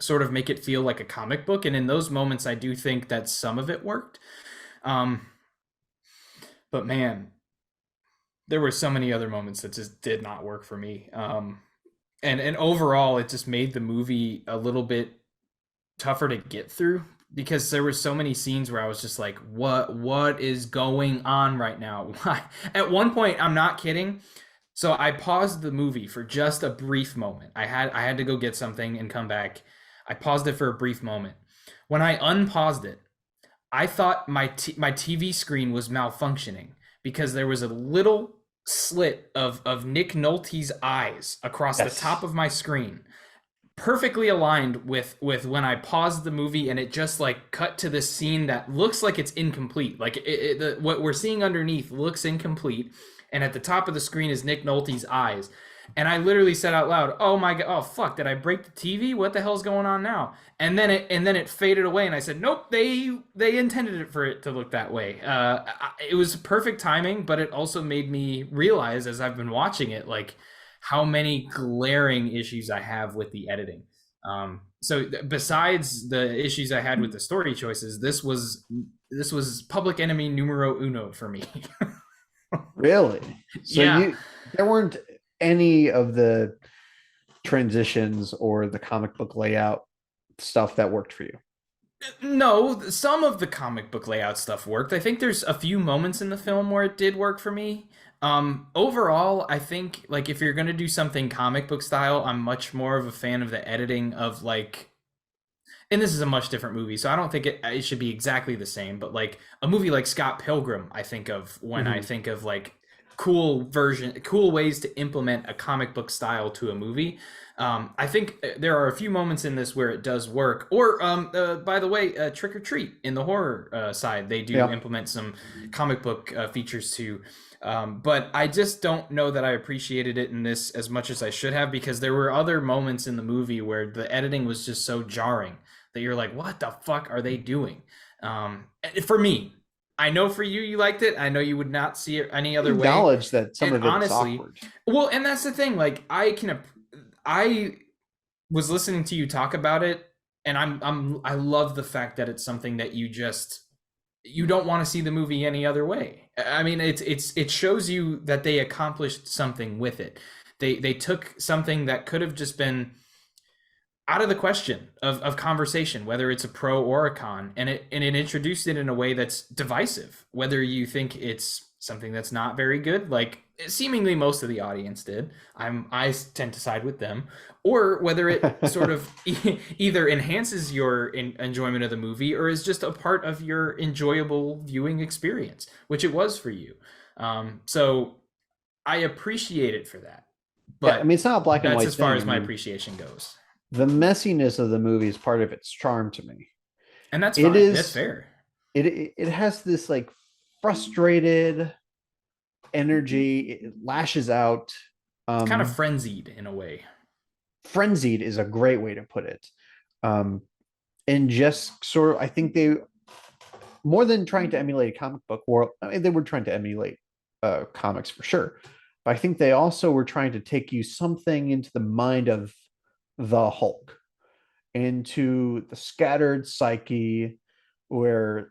sort of make it feel like a comic book, and in those moments, I do think that some of it worked. Um, but man, there were so many other moments that just did not work for me. And overall, it just made the movie a little bit tougher to get through because there were so many scenes where I was just like, what is going on right now? Why? At one point, I'm not kidding. So I paused the movie for just a brief moment. I had to go get something and come back. I paused it for a brief moment. When I unpaused it, I thought my TV screen was malfunctioning because there was a little slit of Nick Nolte's eyes across the top Yes. of my screen, perfectly aligned with when I paused the movie and it just like cut to this scene that looks like it's incomplete. Like what we're seeing underneath looks incomplete, and at the top of the screen is Nick Nolte's eyes. And I literally said out loud, "Oh my god! Oh fuck! Did I break the TV? What the hell's going on now?" And then it faded away, and I said, "Nope, they intended it for it to look that way." It was perfect timing, but it also made me realize as I've been watching it, like how many glaring issues I have with the editing. So besides the issues I had with the story choices, this was public enemy numero uno for me. Really? So Yeah. there weren't any of the transitions or the comic book layout stuff that worked for you. No, some of the comic book layout stuff worked. I think there's a few moments in the film where it did work for me. Overall, I think like if you're gonna do something comic book style, I'm much more of a fan of the editing of like, and this is a much different movie, so I don't think it should be exactly the same. But like a movie like Scott Pilgrim, I think of when I Mm-hmm. think of like cool ways to implement a comic book style to a movie. I think there are a few moments in this where it does work. Or by the way, Trick or Treat in the horror side, they do Yeah. implement some comic book features too. But I just don't know that I appreciated it in this as much as I should have because there were other moments in the movie where the editing was just so jarring that you're like, what the fuck are they doing? For me, I know for you, you liked it. I know you would not see it any other way. Acknowledge that some And of it is honestly, awkward. well, and that's the thing. Like, I was listening to you talk about it, and I love the fact that it's something that you don't want to see the movie any other way. I mean, it shows you that they accomplished something with it. They took something that could have just been out of the question of conversation, whether it's a pro or a con, and it introduced it in a way that's divisive. Whether you think it's something that's not very good, like seemingly most of the audience did, I tend to side with them, or whether it sort of either enhances your enjoyment of the movie or is just a part of your enjoyable viewing experience, which it was for you. So I appreciate it for that, Yeah, I mean but it's not a black and that's white as far thing. I as my mean, appreciation goes. the messiness of the movie is part of its charm to me. And that's It fine. That's is fair. it has this like frustrated energy. It lashes out. It's kind of Um, frenzied in a way. Frenzied is a great way to put it. Um, and just sort of, I think they more than trying to emulate a comic book world. I mean, they were trying to emulate comics for sure, but I think they also were trying to take you something into the mind of the Hulk, into the scattered psyche, where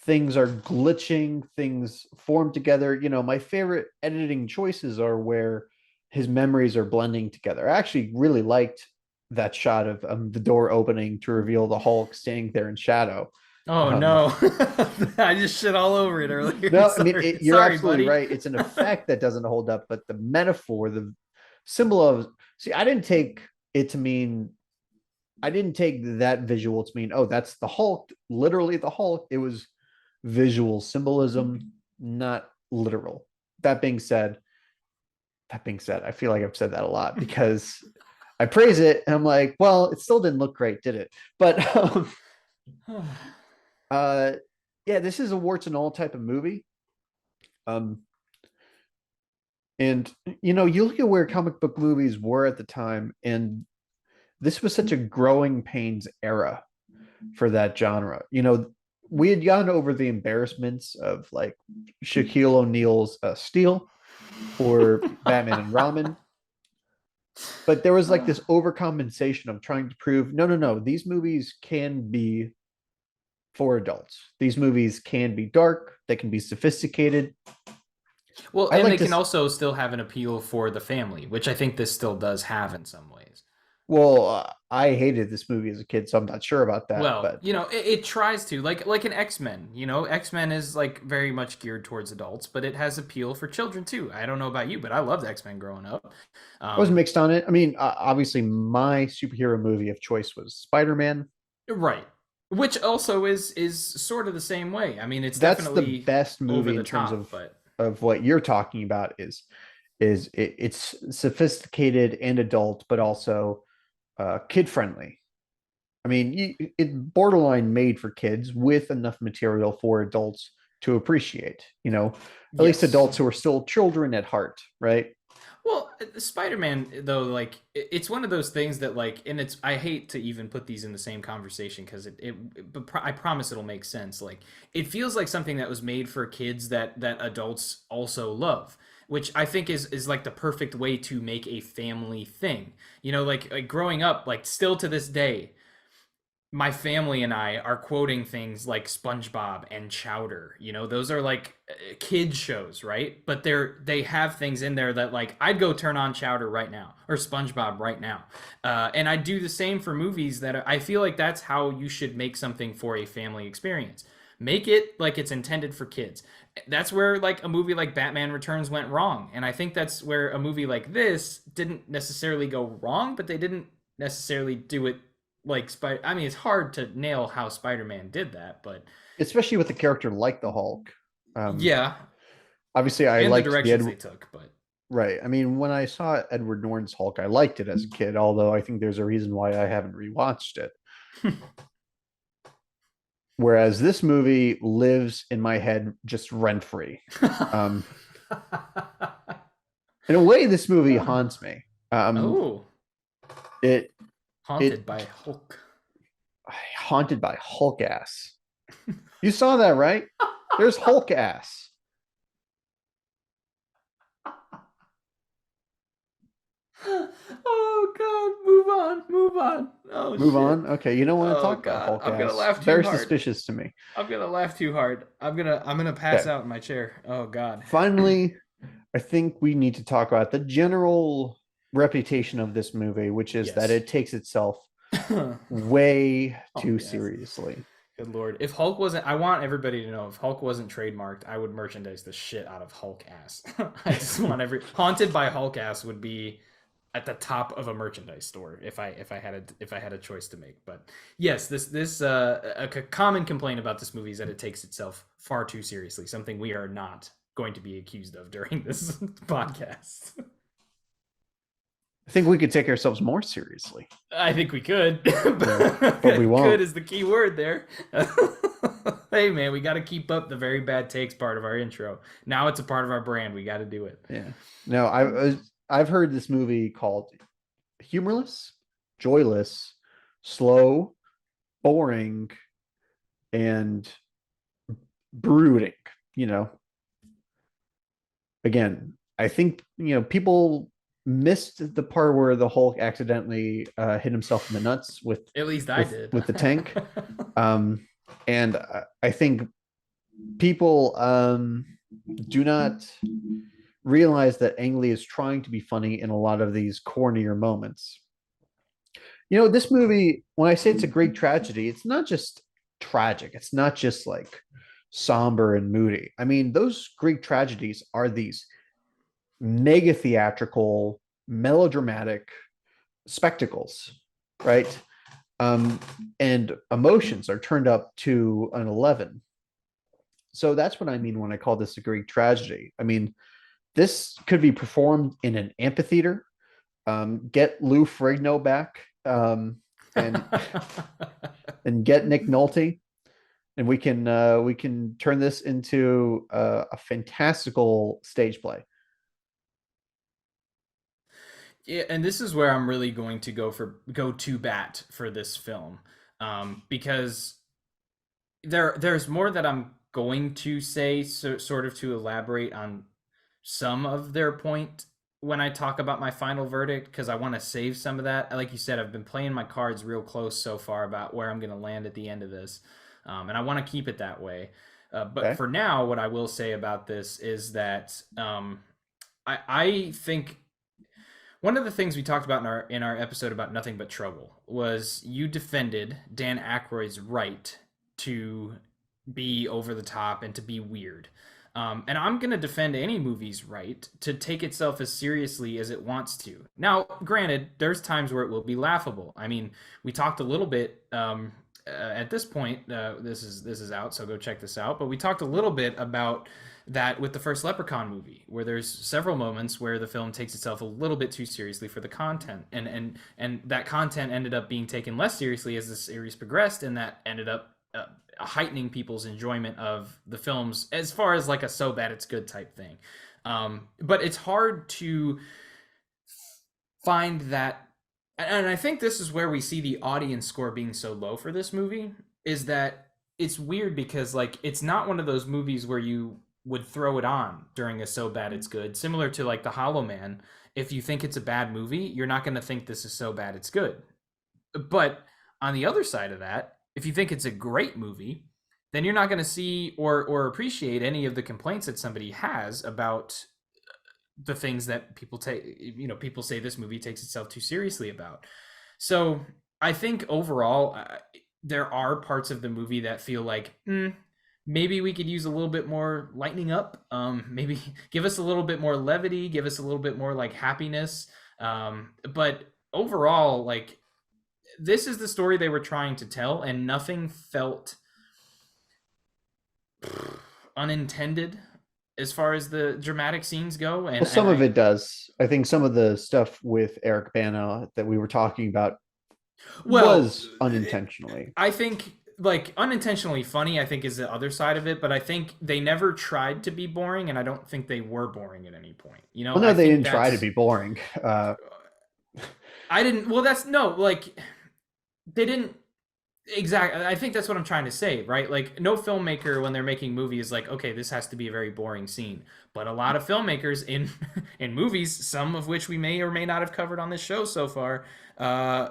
things are glitching, things form together. You know, my favorite editing choices are where his memories are blending together. I actually really liked that shot of the door opening to reveal the Hulk standing there in shadow. Oh Um, no. I just shit all over it earlier. no, I mean Sorry. you're Sorry, absolutely buddy. right. It's an effect that doesn't hold up, but the metaphor, the symbol of see, I didn't take it to mean I didn't take that visual to mean, oh, that's the Hulk, literally the Hulk. It was visual symbolism, not literal. That being said, I feel like I've said that a lot because I praise it and I'm like, well, it still didn't look great, did it? But uh, yeah, this is a warts and all type of movie. Um, and you know, you look at where comic book movies were at the time, and this was such a growing pains era for that genre. You know, we had gone over the embarrassments of like Shaquille O'Neal's Steel or Batman and Ramen, but there was like this overcompensation of trying to prove no, no, no, these movies can be for adults. These movies can be dark, they can be sophisticated. Well, I and like they can this. also still have an appeal for the family, which I think this still does have in some ways. Well, I hated this movie as a kid, so I'm not sure about that. Well, But it tries to like an X-Men. X-Men is like very much geared towards adults, but it has appeal for children too. I don't know about you, but I loved X-Men growing up. I was Um, mixed on it. I mean, obviously, my superhero movie of choice was Spider-Man. right, which also is sort of the same way. I mean, it's That's the definitely best over movie the in terms top, but of what you're talking about it's sophisticated and adult, but also kid friendly. I mean, it borderline made for kids with enough material for adults to appreciate. You know, at least yes. adults who are still children at heart, right? Well, Spider-Man though, like it's one of those things that like, and it's I hate to even put these in the same conversation because but I promise it'll make sense. Like it feels like something that was made for kids that adults also love, which I think is like the perfect way to make a family thing. Like growing up, like still to this day, my family and I are quoting things like SpongeBob and Chowder. Those are like kid shows, right? But they have things in there that like I'd go turn on Chowder right now or SpongeBob right now, and I do the same for movies. That I feel like that's how you should make something for a family experience. Make it like it's intended for kids. That's where like a movie like Batman Returns went wrong, and I think that's where a movie like this didn't necessarily go wrong, but they didn't necessarily do it like Spider. I mean, it's hard to nail how Spider-Man did that, but Especially with a character like the Hulk. Um, yeah, Obviously, I and the liked the directions Edward. they took, but Right. I mean, when I saw Edward Norton's Hulk, I liked it as a kid, although I think there's a reason why I haven't rewatched it. Whereas this movie lives in my head just rent free. Um, in a way, this movie haunts me. Um, oh, it it haunted by Hulk. haunted by Hulk ass. You saw that, right? There's Hulk ass. Oh God, move on, move on. Oh Move shit. on. Okay, you don't want to Oh talk about God, Hulk I'm gonna ass. laugh too Very hard. suspicious to me. I'm gonna laugh too hard. I'm gonna pass Okay. out in my chair. Oh God. Finally, I think we need to talk about the general reputation of this movie, which is that Yes. it takes itself way Oh too yes. seriously. Good lord. If Hulk wasn't, I want everybody to know if Hulk wasn't trademarked, I would merchandise the shit out of Hulk ass. I just want haunted by Hulk ass would be at the top of a merchandise store if I had a choice to make. But yes, this a common complaint about this movie is that it takes itself far too seriously. Something we are not going to be accused of during this podcast. I think we could take ourselves more seriously. I think we could. Yeah, but we Could won't. is the key word there. Hey man, we got to keep up the very bad takes part of our intro. Now it's a part of our brand. We got to do it. Yeah. No, I've heard this movie called humorless, joyless, slow, boring, and brooding. You know, again, I think people missed the part where the Hulk accidentally hit himself in the nuts At least I with did. with the tank, um, and I think people do not realize that Ang Lee is trying to be funny in a lot of these cornier moments. This movie, when I say it's a great tragedy, it's not just tragic. It's not just like somber and moody. I mean, those Greek tragedies are these mega theatrical, melodramatic spectacles, right? Um, and emotions are turned up to an 11. So that's what I mean when I call this a Greek tragedy. I mean, this could be performed in an amphitheater. Get Lou Ferrigno back, and and get Nick Nolte, and we can turn this into a fantastical stage play. Yeah, and this is where I'm really going to go to bat for this film, because there's more that I'm going to say, so, sort of to elaborate on some of their point when I talk about my final verdict, because I want to save some of that. Like you said, I've been playing my cards real close so far about where I'm going to land at the end of this, and I want to keep it that way. But Okay. for now, what I will say about this is that I think one of the things we talked about in our episode about Nothing But Trouble was you defended Dan Aykroyd's right to be over the top and to be weird. And I'm going to defend any movie's right to take itself as seriously as it wants to. Now, granted, there's times where it will be laughable. I mean, we talked a little bit at this point. This is out, so go check this out. But we talked a little bit about that with the first Leprechaun movie, where there's several moments where the film takes itself a little bit too seriously for the content, and that content ended up being taken less seriously as the series progressed, and that ended up heightening people's enjoyment of the films as far as like a so bad it's good type thing. But it's hard to find that, and I think this is where we see the audience score being so low for this movie, is that it's weird because like it's not one of those movies where you would throw it on during a so bad it's good, similar to like the Hollow Man. If you think it's a bad movie, you're not going to think this is so bad it's good. But on the other side of that, if you think it's a great movie, then you're not going to see or appreciate any of the complaints that somebody has about the things that people take. People say this movie takes itself too seriously about. So I think overall, there are parts of the movie that feel like maybe we could use a little bit more lightening up. Maybe give us a little bit more levity, give us a little bit more like happiness. But overall, like this is the story they were trying to tell, and nothing felt unintended as far as the dramatic scenes go. Well, And some of I it does. I think some of the stuff with Eric Bana that we were talking about well, was unintentionally. I think like unintentionally funny, I think is the other side of it, but I think they never tried to be boring, and I don't think they were boring at any point. Well, no, I they think didn't try to that's be boring. I didn't well that's no, like they didn't exactly. I think that's what I'm trying to say, right? Like no filmmaker when they're making movies is like, okay, this has to be a very boring scene. But a lot of filmmakers in in movies, some of which we may or may not have covered on this show so far, uh,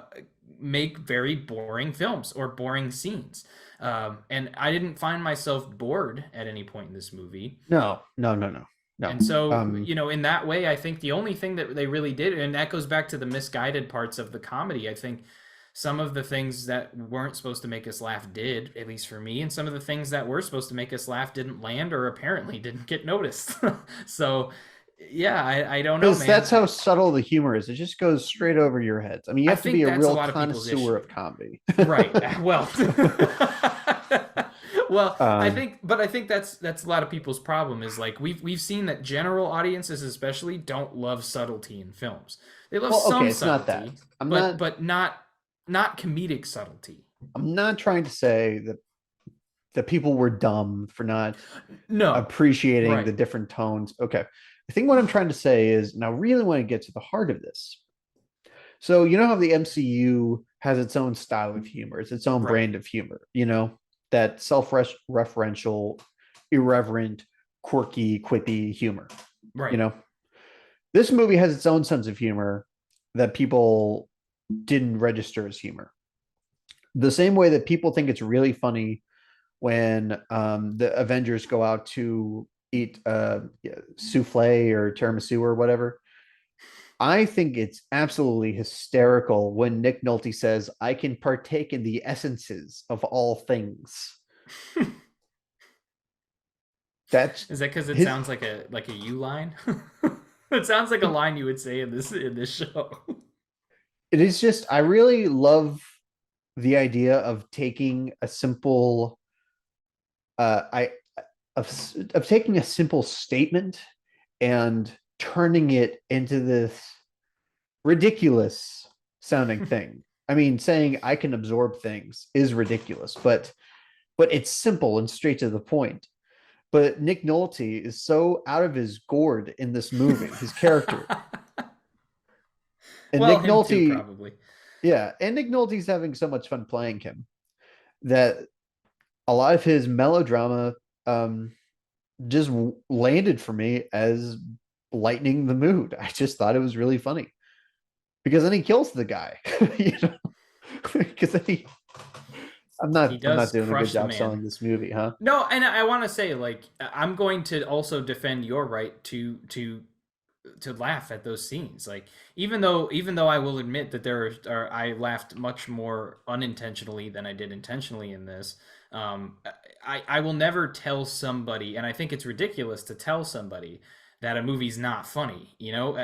make very boring films or boring scenes. And I didn't find myself bored at any point in this movie. No, no, no, no, no. And so, in that way, I think the only thing that they really did, and that goes back to the misguided parts of the comedy, I think some of the things that weren't supposed to make us laugh did, at least for me, and some of the things that were supposed to make us laugh didn't land or apparently didn't get noticed. So, yeah, I don't know, Because man. that's how subtle the humor is. It just goes straight over your heads. I mean, you I have to be think a that's a real lot of people's connoisseur issue. of comedy. Right. Well, well, um, but I think that's a lot of people's problem is like we've seen that general audiences especially don't love subtlety in films. They love well, okay, some it's not that. subtlety, I'm not. but not comedic subtlety. I'm not trying to say that people were dumb for not No. appreciating the Right. different tones. Okay. I think what I'm trying to say is, and I really want to get to the heart of this. So, you know how the MCU has its own style of humor, it's its own Right. brand of humor, that self referential, irreverent, quirky, quippy humor. You Right. know, this movie has its own sense of humor that people didn't register as humor. The same way that people think it's really funny when the Avengers go out to eat souffle or tiramisu or whatever. I think it's absolutely hysterical when Nick Nolte says, I can partake in the essences of all things. That's Is that because it his. sounds like a you line? It sounds like a line you would say in this show. It is just, I really love the idea of taking a simple, I, of taking a simple statement and turning it into this ridiculous sounding thing. I mean, saying I can absorb things is ridiculous, but it's simple and straight to the point. But Nick Nolte is so out of his gourd in this movie. His character, And Well, Nick him too, Nolte, probably. yeah, and Nick Nolte's having so much fun playing him that a lot of his melodrama um, just landed for me as lightening the mood. I just thought it was really funny because then he kills the guy, you know, because then he. He I'm does not doing a good crush the job man. selling this movie, huh? No, and I want to say, like, I'm going to also defend your right to laugh at those scenes. Like, even though I will admit that I laughed much more unintentionally than I did intentionally in this. Um, I will never tell somebody, and I think it's ridiculous to tell somebody that a movie's not funny. Or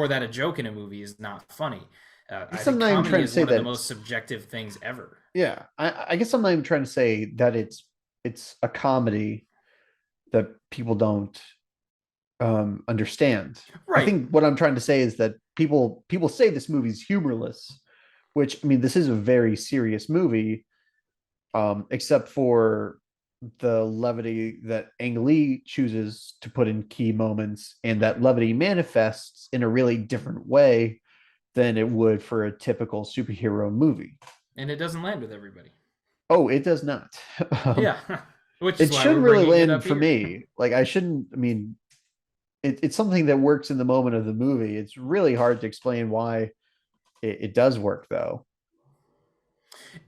that a joke in a movie is not funny. I I guess I'm think not even comedy trying to is say one of the that most it's subjective things ever. yeah. I guess I'm not even trying to say that it's a comedy that people don't understand. I Right. think what I'm trying to say is that people say this movie's humorless, which I mean this is a very serious movie, except for the levity that Ang Lee chooses to put in key moments, and that levity manifests in a really different way than it would for a typical superhero movie. And it doesn't land with everybody. Oh, it does not. um, Yeah. Which is it why we're shouldn't really bringing it land up for here. me. Like I shouldn't. I mean, it's something that works in the moment of the movie. It's really hard to explain why it does work, though.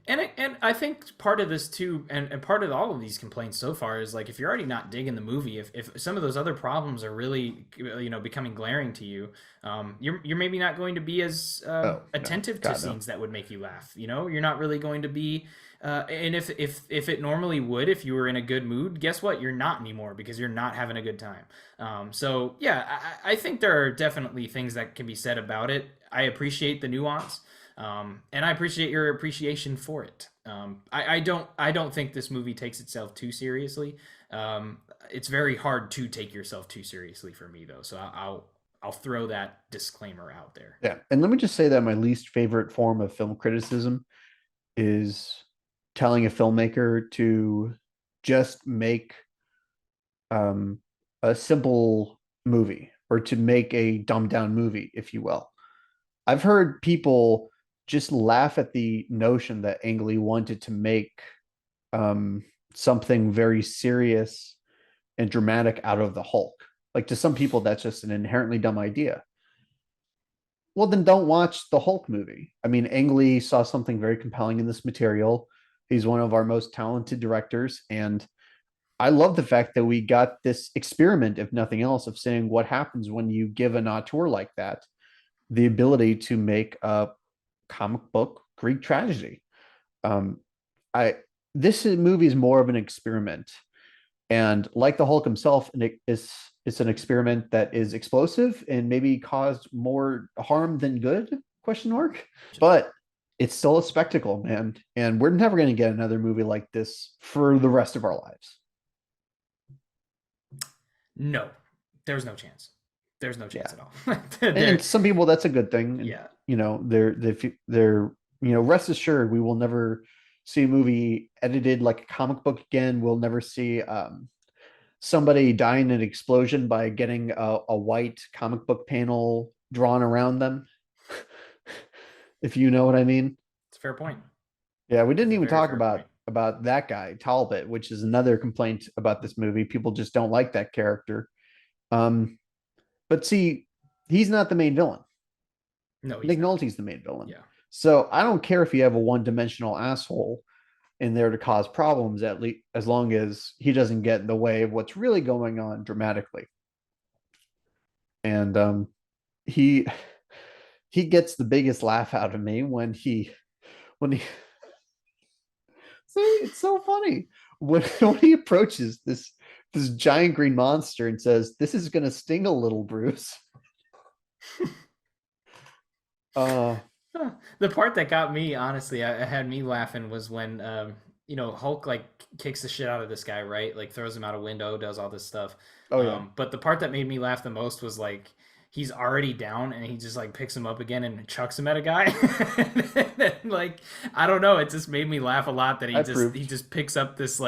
And I think part of this too, and part of all of these complaints so far is like if you're already not digging the movie, if some of those other problems are really becoming glaring to you, you're maybe not going to be as Oh no, attentive to God no. scenes that would make you laugh. You're not really going to be. And if it normally would, if you were in a good mood, guess what? You're not anymore because you're not having a good time. So yeah, I think there are definitely things that can be said about it. I appreciate the nuance. And I appreciate your appreciation for it. I don't think this movie takes itself too seriously. It's very hard to take yourself too seriously for me though, so I'll throw that disclaimer out there. Yeah, and let me just say that my least favorite form of film criticism is telling a filmmaker to just make um, a simple movie or to make a dumbed down movie, if you will. I've heard people just laugh at the notion that Ang Lee wanted to make um, something very serious and dramatic out of the Hulk. Like to some people, that's just an inherently dumb idea. Well, then don't watch the Hulk movie. I mean, Ang Lee saw something very compelling in this material. He's one of our most talented directors, and I love the fact that we got this experiment, if nothing else, of saying what happens when you give an auteur like that the ability to make a comic book Greek tragedy. Um, I this movie is more of an experiment, and like the Hulk himself, and it's an experiment that is explosive and maybe caused more harm than good? Question mark. But it's still a spectacle, man, and we're never going to get another movie like this for the rest of our lives. No, there's no chance. There's no Yeah, chance at all. and There, some people that's a good thing, and yeah. they're rest assured we will never see a movie edited like a comic book again. We'll never see somebody die in an explosion by getting a white comic book panel drawn around them, if you know what I mean. It's a fair point. Yeah, we didn't It's a even very talk fair point. about that guy Talbot, which is another complaint about this movie. People just don't like that character. Um, but see, he's not the main villain. No, he's Nick not. Nolte's the main villain. Yeah. So I don't care if you have a one-dimensional asshole in there to cause problems, at least as long as he doesn't get in the way of what's really going on dramatically. And he he gets the biggest laugh out of me when he see it's so funny when he approaches this giant green monster and says, "This is gonna sting a little, Bruce." Uh Huh. The part that got me, honestly, I had me laughing was when Hulk like kicks the shit out of this guy, right? Like throws him out a window, does all this stuff. oh yeah, But the part that made me laugh the most was like he's already down and he just like picks him up again and chucks him at a guy. And, like I don't know, it just made me laugh a lot that I he approved. just picks up this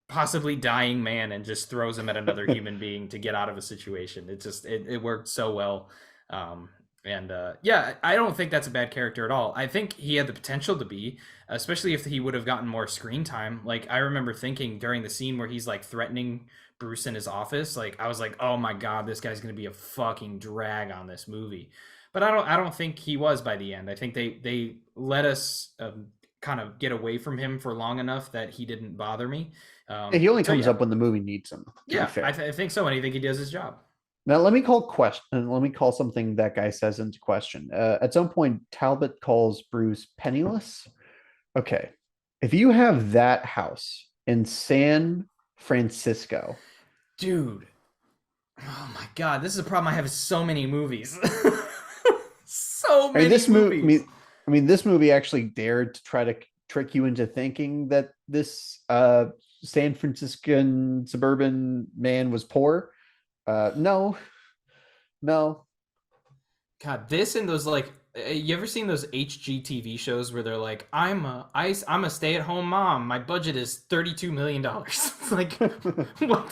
possibly dying man and just throws him at another human being to get out of a situation. It worked so well. Um, And yeah, I don't think that's a bad character at all. I think he had the potential to be, especially if he would have gotten more screen time. Like I remember thinking during the scene where he's like threatening Bruce in his office, like I was like, "Oh my god, this guy's going to be a fucking drag on this movie." But I don't think he was by the end. I think they let us kind of get away from him for long enough that he didn't bother me. Yeah, he only So comes yeah, up when the movie needs him, to be yeah, fair. I think so, and I think he does his job. Now let me call question. Let me call something that guy says into question. At some point, Talbot calls Bruce penniless. Okay, if you have that house in San Francisco, Dude, oh my god, this is a problem I have with so many movies. So I mean, many movies. this movie actually dared to try to trick you into thinking that this San Franciscan suburban man was poor. No, no. God, this and those like you ever seen those HGTV shows where they're like, I'm a stay-at-home mom. My budget is $32 million. It's like what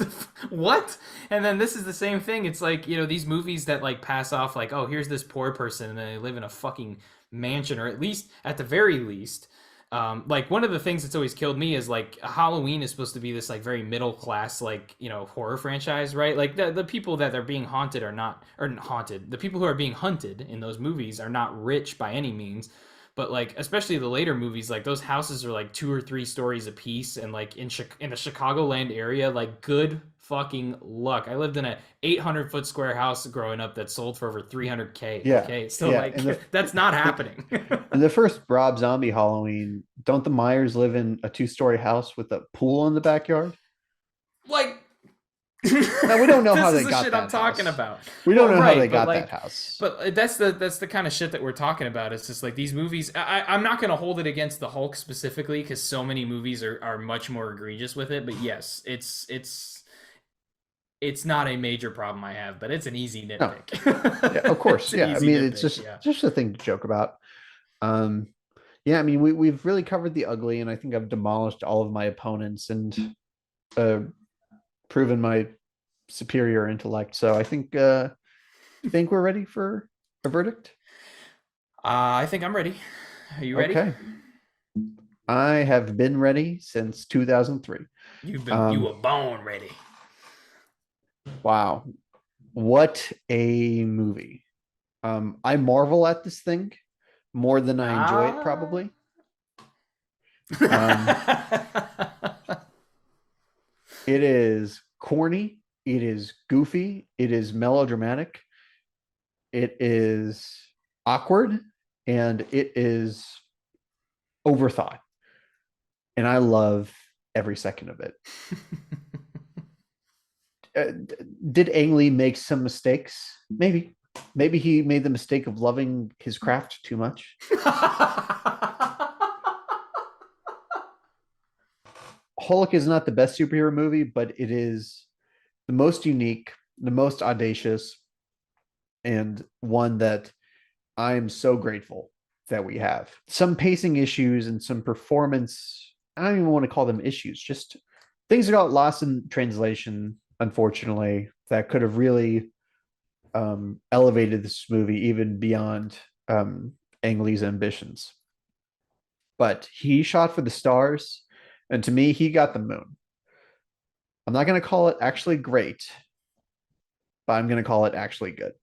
what? And then this is the same thing. It's like, these movies that like pass off like, oh, here's this poor person and they live in a fucking mansion, or at the very least, like one of the things that's always killed me is like Halloween is supposed to be this like very middle class like horror franchise, right? Like the people that are being haunted are not, or haunted. The people who are being hunted in those movies are not rich by any means, but like especially the later movies, like those houses are like 2 or 3 stories a piece, and like in the Chicagoland area, like good fucking luck. I lived in a 800-foot square house growing up that sold for over 300K. Yeah, Okay, so yeah. like that's not happening. In the first Rob Zombie Halloween, don't the Myers live in a two-story house with a pool in the backyard? Like Now we don't know how this they is the got shit I'm that talking house. about. We don't Well, know how they right, but got that like, house. but that's the kind of shit that we're talking about. It's just like these movies. I'm not gonna hold it against the Hulk specifically because so many movies are much more egregious with it. But yes, it's not a major problem I have, but it's an easy No, yeah, of nitpick. course. It's an Yeah, I easy mean, it's nitpick. just Yeah. just a thing to joke about. Um, yeah, I mean, we've really covered the ugly, and I think I've demolished all of my opponents and uh, proven my superior intellect. So I think we're ready for a verdict. I think I'm ready. Are you ready? Okay, I have been ready since 2003. You Um, were born ready. wow, what a movie! I marvel at this thing more than I enjoy it, Ah. probably. Um, it is corny, it is goofy, it is melodramatic, it is awkward, and it is overthought. And I love every second of it. Uh, did Ang Lee make some mistakes? Maybe. Maybe he made the mistake of loving his craft too much. Hulk is not the best superhero movie, but it is the most unique, the most audacious, and one that I am so grateful that we have. Some pacing issues and some performance, I don't even want to call them issues, just things that got lost in translation, unfortunately, that could have really elevated this movie even beyond Ang Lee's ambitions. But he shot for the stars, and to me, he got the moon. I'm not going to call it actually great, but I'm going to call it actually good.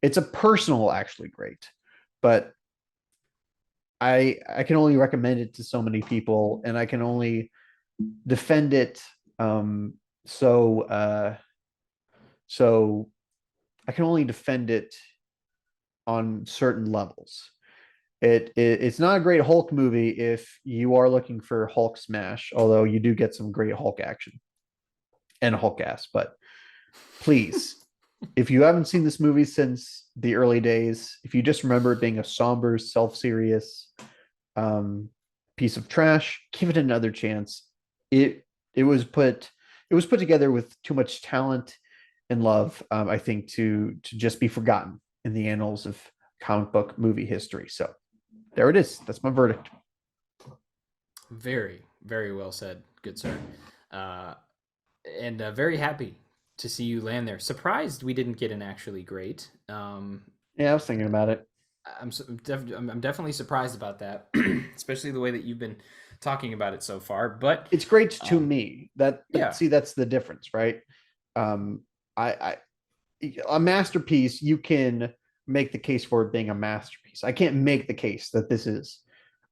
It's a personal actually great, but I can only recommend it to so many people, and I can only defend it. Um, so so I can only defend it on certain levels. It's not a great Hulk movie if you are looking for Hulk smash, although you do get some great Hulk action and Hulk ass. But please, if you haven't seen this movie since the early days, if you just remember it being a somber, self-serious um, piece of trash, give it another chance. It it was put it was put together with too much talent and love, I think, to just be forgotten in the annals of comic book movie history. So there it is. That's my verdict. Very, very well said, good sir. Uh, and very happy to see you land there. Surprised we didn't get an actually great. Yeah, I was thinking about it. I'm definitely surprised about that, especially the way that you've been talking about it so far. But It's great to um, me. That, but yeah, see, that's the difference, right? Um, I a masterpiece, you can make the case for it being a masterpiece. I can't make the case that this is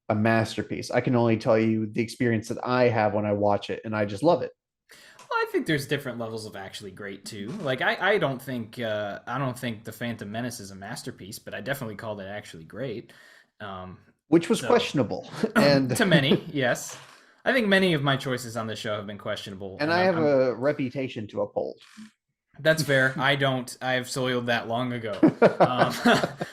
a masterpiece. I can only tell you the experience that I have when I watch it, and I just love it. well, I think there's different levels of actually great too. Like I don't think the Phantom Menace is a masterpiece, but I definitely called it actually great. Um, Which was so questionable. and to many, yes, I think many of my choices on this show have been questionable, and and I have I'm a reputation to uphold. that's fair. I don't. I've soiled that long ago. Um,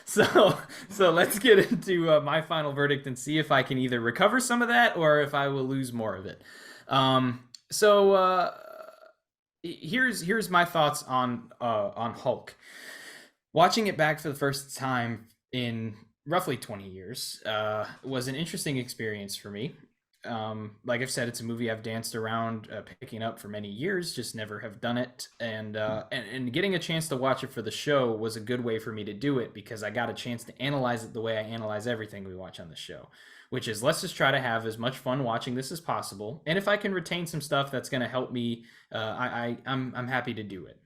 so so let's get into my final verdict and see if I can either recover some of that or if I will lose more of it. So here's my thoughts on Hulk. Watching it back for the first time in roughly 20 years was an interesting experience for me. Like I've said, it's a movie I've danced around picking up for many years, just never have done it. And getting a chance to watch it for the show was a good way for me to do it because I got a chance to analyze it the way I analyze everything we watch on the show, which is let's just try to have as much fun watching this as possible. And if I can retain some stuff that's going to help me, I'm happy to do it.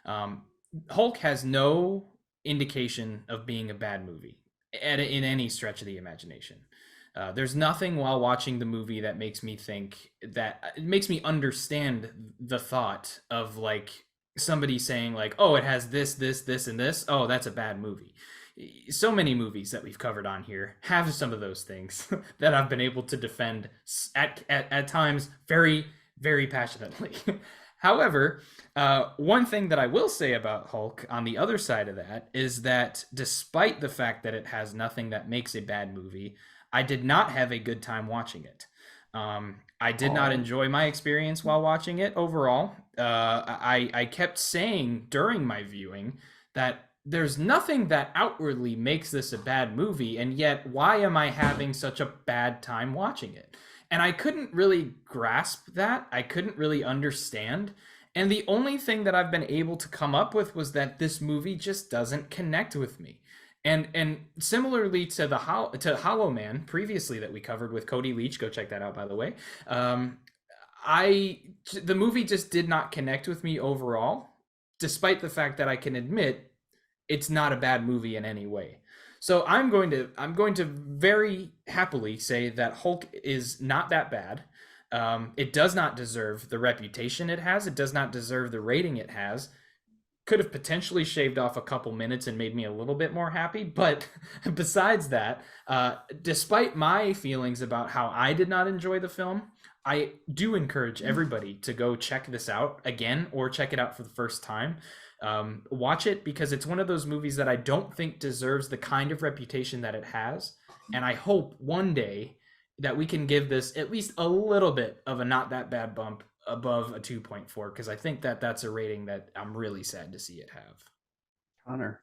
Um, Hulk has no indication of being a bad movie in any stretch of the imagination. There's nothing while watching the movie that makes me think that it makes me understand the thought of like somebody saying like, "Oh, it has this, this, this, and this. Oh, that's a bad movie." So many movies that we've covered on here have some of those things that I've been able to defend at times very, very passionately. However, one thing that I will say about Hulk on the other side of that is that despite the fact that it has nothing that makes a bad movie, I did not have a good time watching it. I did not Oh, enjoy my experience while watching it overall. I kept saying during my viewing that there's nothing that outwardly makes this a bad movie, and yet why am I having such a bad time watching it? And I couldn't really grasp that. I couldn't really understand. And the only thing that I've been able to come up with was that this movie just doesn't connect with me. And similarly to Hollow Man previously that we covered with Cody Leach, go check that out by the way. Um, I the movie just did not connect with me overall, despite the fact that I can admit it's not a bad movie in any way. So I'm going to very happily say that Hulk is not that bad. It does not deserve the reputation it has. It does not deserve the rating it has. Could have potentially shaved off a couple minutes and made me a little bit more happy. But besides that, despite my feelings about how I did not enjoy the film, I do encourage everybody to go check this out again or check it out for the first time. Watch it because it's one of those movies that I don't think deserves the kind of reputation that it has. And I hope one day that we can give this at least a little bit of a not that bad bump above a 2.4 because I think that that's a rating that I'm really sad to see it Connor,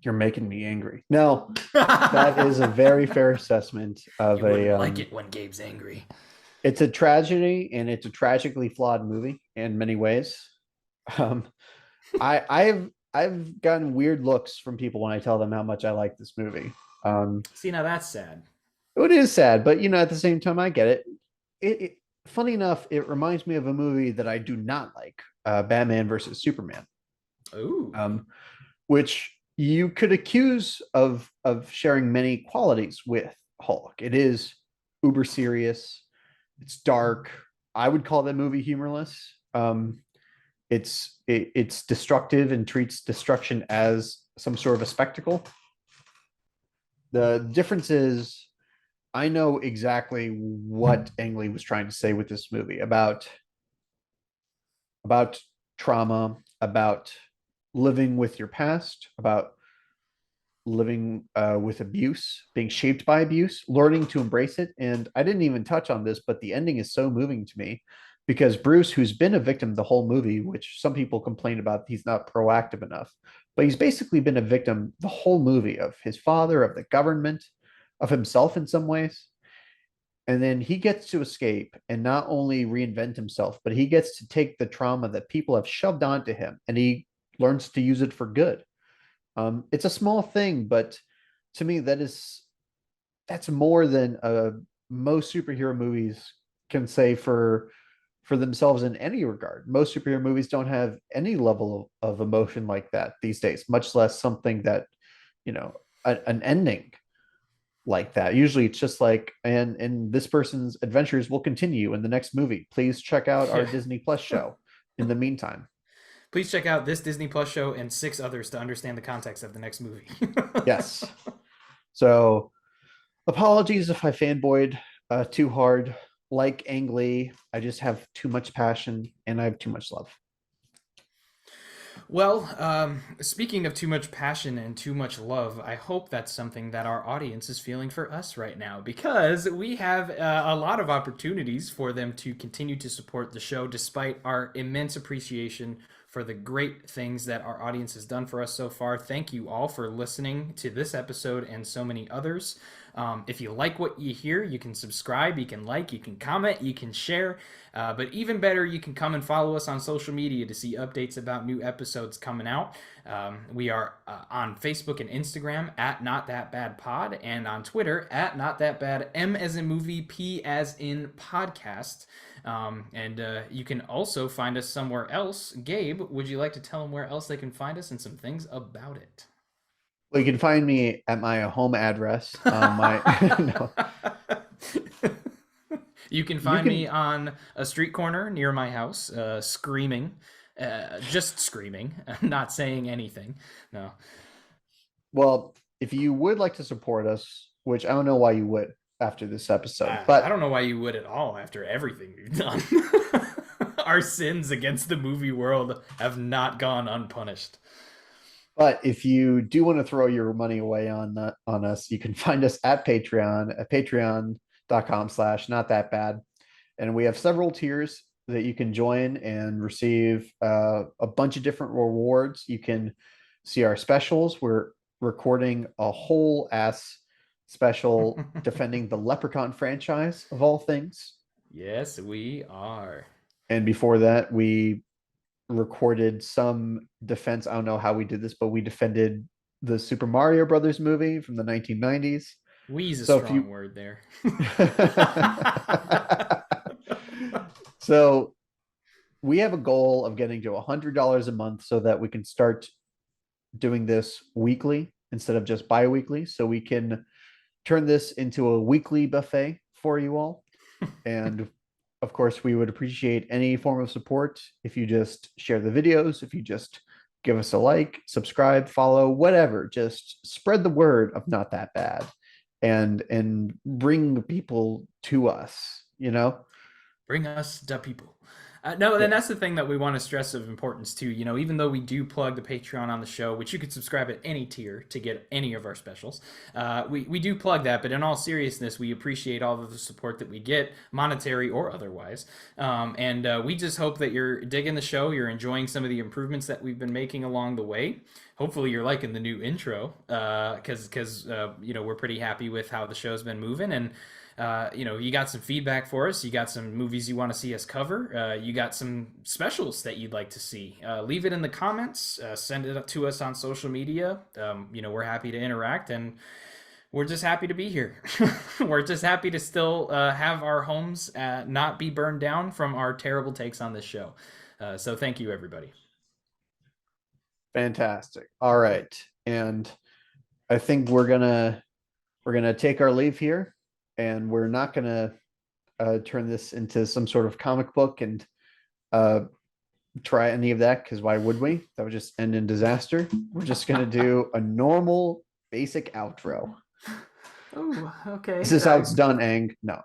you're making me angry. No, that is a have. very fair assessment of You a wouldn't like it when Gabe's angry. it's a tragedy, and it's a tragically flawed movie in many ways. Um, I've gotten weird looks from people when I tell them how much I like this movie. Um, See, now that's sad. it is sad, but at the same time, I get it. It funny enough, it reminds me of a movie that I do not like, Batman versus Superman, Ooh. um, which you could accuse of sharing many qualities with Hulk. It is uber serious. It's dark. I would call that movie humorless. It's destructive and treats destruction as some sort of a spectacle. The difference is I know exactly what Ang Lee was trying to say with this movie about trauma, about living with your past, about living with abuse, being shaped by abuse, learning to embrace it. And I didn't even touch on this, but the ending is so moving to me because Bruce, who's been a victim the whole movie, which some people complain about, he's not proactive enough, but he's basically been a victim the whole movie of his father, of the government, of himself in some ways. And then he gets to escape and not only reinvent himself, but he gets to take the trauma that people have shoved onto him and he learns to use it for good. It's a small thing, but to me, that's more than most superhero movies can say for themselves in any regard. Most superhero movies don't have any level of emotion like that these days, much less something that, you know, an ending like that. Usually it's just like, and this person's adventures will continue in the next movie. Please check out our Yeah. Disney Plus show in the meantime. Please check out this Disney Plus show and 6 others to understand the context of the next movie. Yes. So apologies if I fanboyed too hard. Like Ang Lee, I just have too much passion and I have too much love. Well, speaking of too much passion and too much love, I hope that's something that our audience is feeling for us right now because we have a lot of opportunities for them to continue to support the show despite our immense appreciation for the great things that our audience has done for us so far. Thank you all for listening to this episode and so many others. If you like what you hear, you can subscribe, you can like, you can comment, you can share. But even better, you can come and follow us on social media to see updates about new episodes coming out. We are on Facebook and Instagram at Not That Bad Pod, and on Twitter at Not That Bad M as in movie, P as in podcast. And you can also find us somewhere else. Gabe, would you like to tell them where else they can find us and some things about it? Well, you can find me at my home address. My no, You can you find me can. on a street corner near my house, screaming, just screaming, not saying anything. No, Well, if you would like to support us, which I don't know why you would after this episode, I but don't know why you would at all after everything we've done. Our sins against the movie world have not gone unpunished. if you do want to throw your money away on us, you can find us at Patreon at patreon.com/slash not that bad. And we have several tiers that you can join and receive a bunch of different rewards. You can see our specials. We're recording a whole ass special defending the Leprechaun franchise of all things. Yes, we are. And before that, we recorded some defense. I don't know how we did this, but we defended the Super Mario Brothers movie from the 1990s. We's a So if strong you word there. so we have a goal of getting to $100 a month so that we can start doing this weekly instead of just bi-weekly, so we can turn this into a weekly buffet for you all. And of course, we would appreciate any form of support. If you just share the videos, if you just give us a like, subscribe, follow, whatever, just spread the word of Not That Bad and bring people to us, you know? Bring us the people. No, then Yeah. that's the thing that we want to stress of importance too. You know, even though we do plug the Patreon on the show, which you could subscribe at any tier to get any of our specials, we do plug that. But in all seriousness, we appreciate all of the support that we get, monetary or otherwise. And we just hope that you're digging the show, you're enjoying some of the improvements that we've been making along the way. Hopefully, you're liking the new intro because you know we're pretty happy with how the show's been moving and you know, you got some feedback for us. You got some movies you want to see us cover. You got some specials that you'd like to see. Leave it in the comments. Send it to us on social media. You know, we're happy to interact and we're just happy to be here. We're just happy to still have our homes not be burned down from our terrible takes on this show. So thank you, everybody. Fantastic. All right. And I think we're gonna take our leave here, and we're not gonna turn this into some sort of comic book and uh, try any of that because why would we? That would just end in disaster. We're just gonna do a normal, basic outro. Oh, This okay. is how it's done, Ang. No,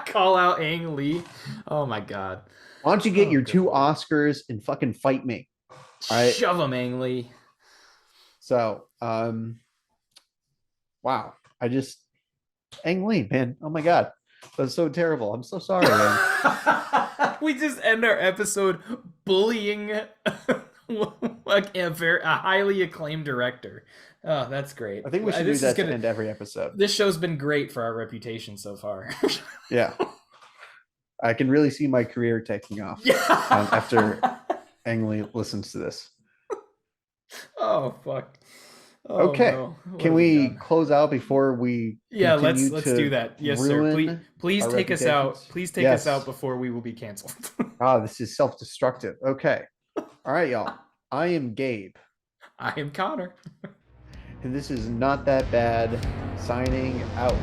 Call out Ang Lee. Oh my God. why don't you get Oh, your good two Lord. Oscars and fucking fight me? All right. Shove him, Ang Lee. So, wow. I just Ang Lee, man. Oh my god, that's so terrible. I'm so sorry, Ang. We just end our episode bullying like a highly acclaimed director. Oh, that's great. I think we should do This is that to gonna. end every episode. This show's been great for our reputation so far. Yeah, I can really see my career taking off Yeah. after Ang Lee listens to this. Oh fuck. Oh Okay. no. What Can have we we done? close out before we Yeah, continue let's do to that. Yes, sir. Please ruin please our take us out. reputations? Please take us out Yes. before we will be canceled. Ah, this is self-destructive. Okay. All right, y'all. I am Gabe, I am Connor. and this is not that bad. Signing out.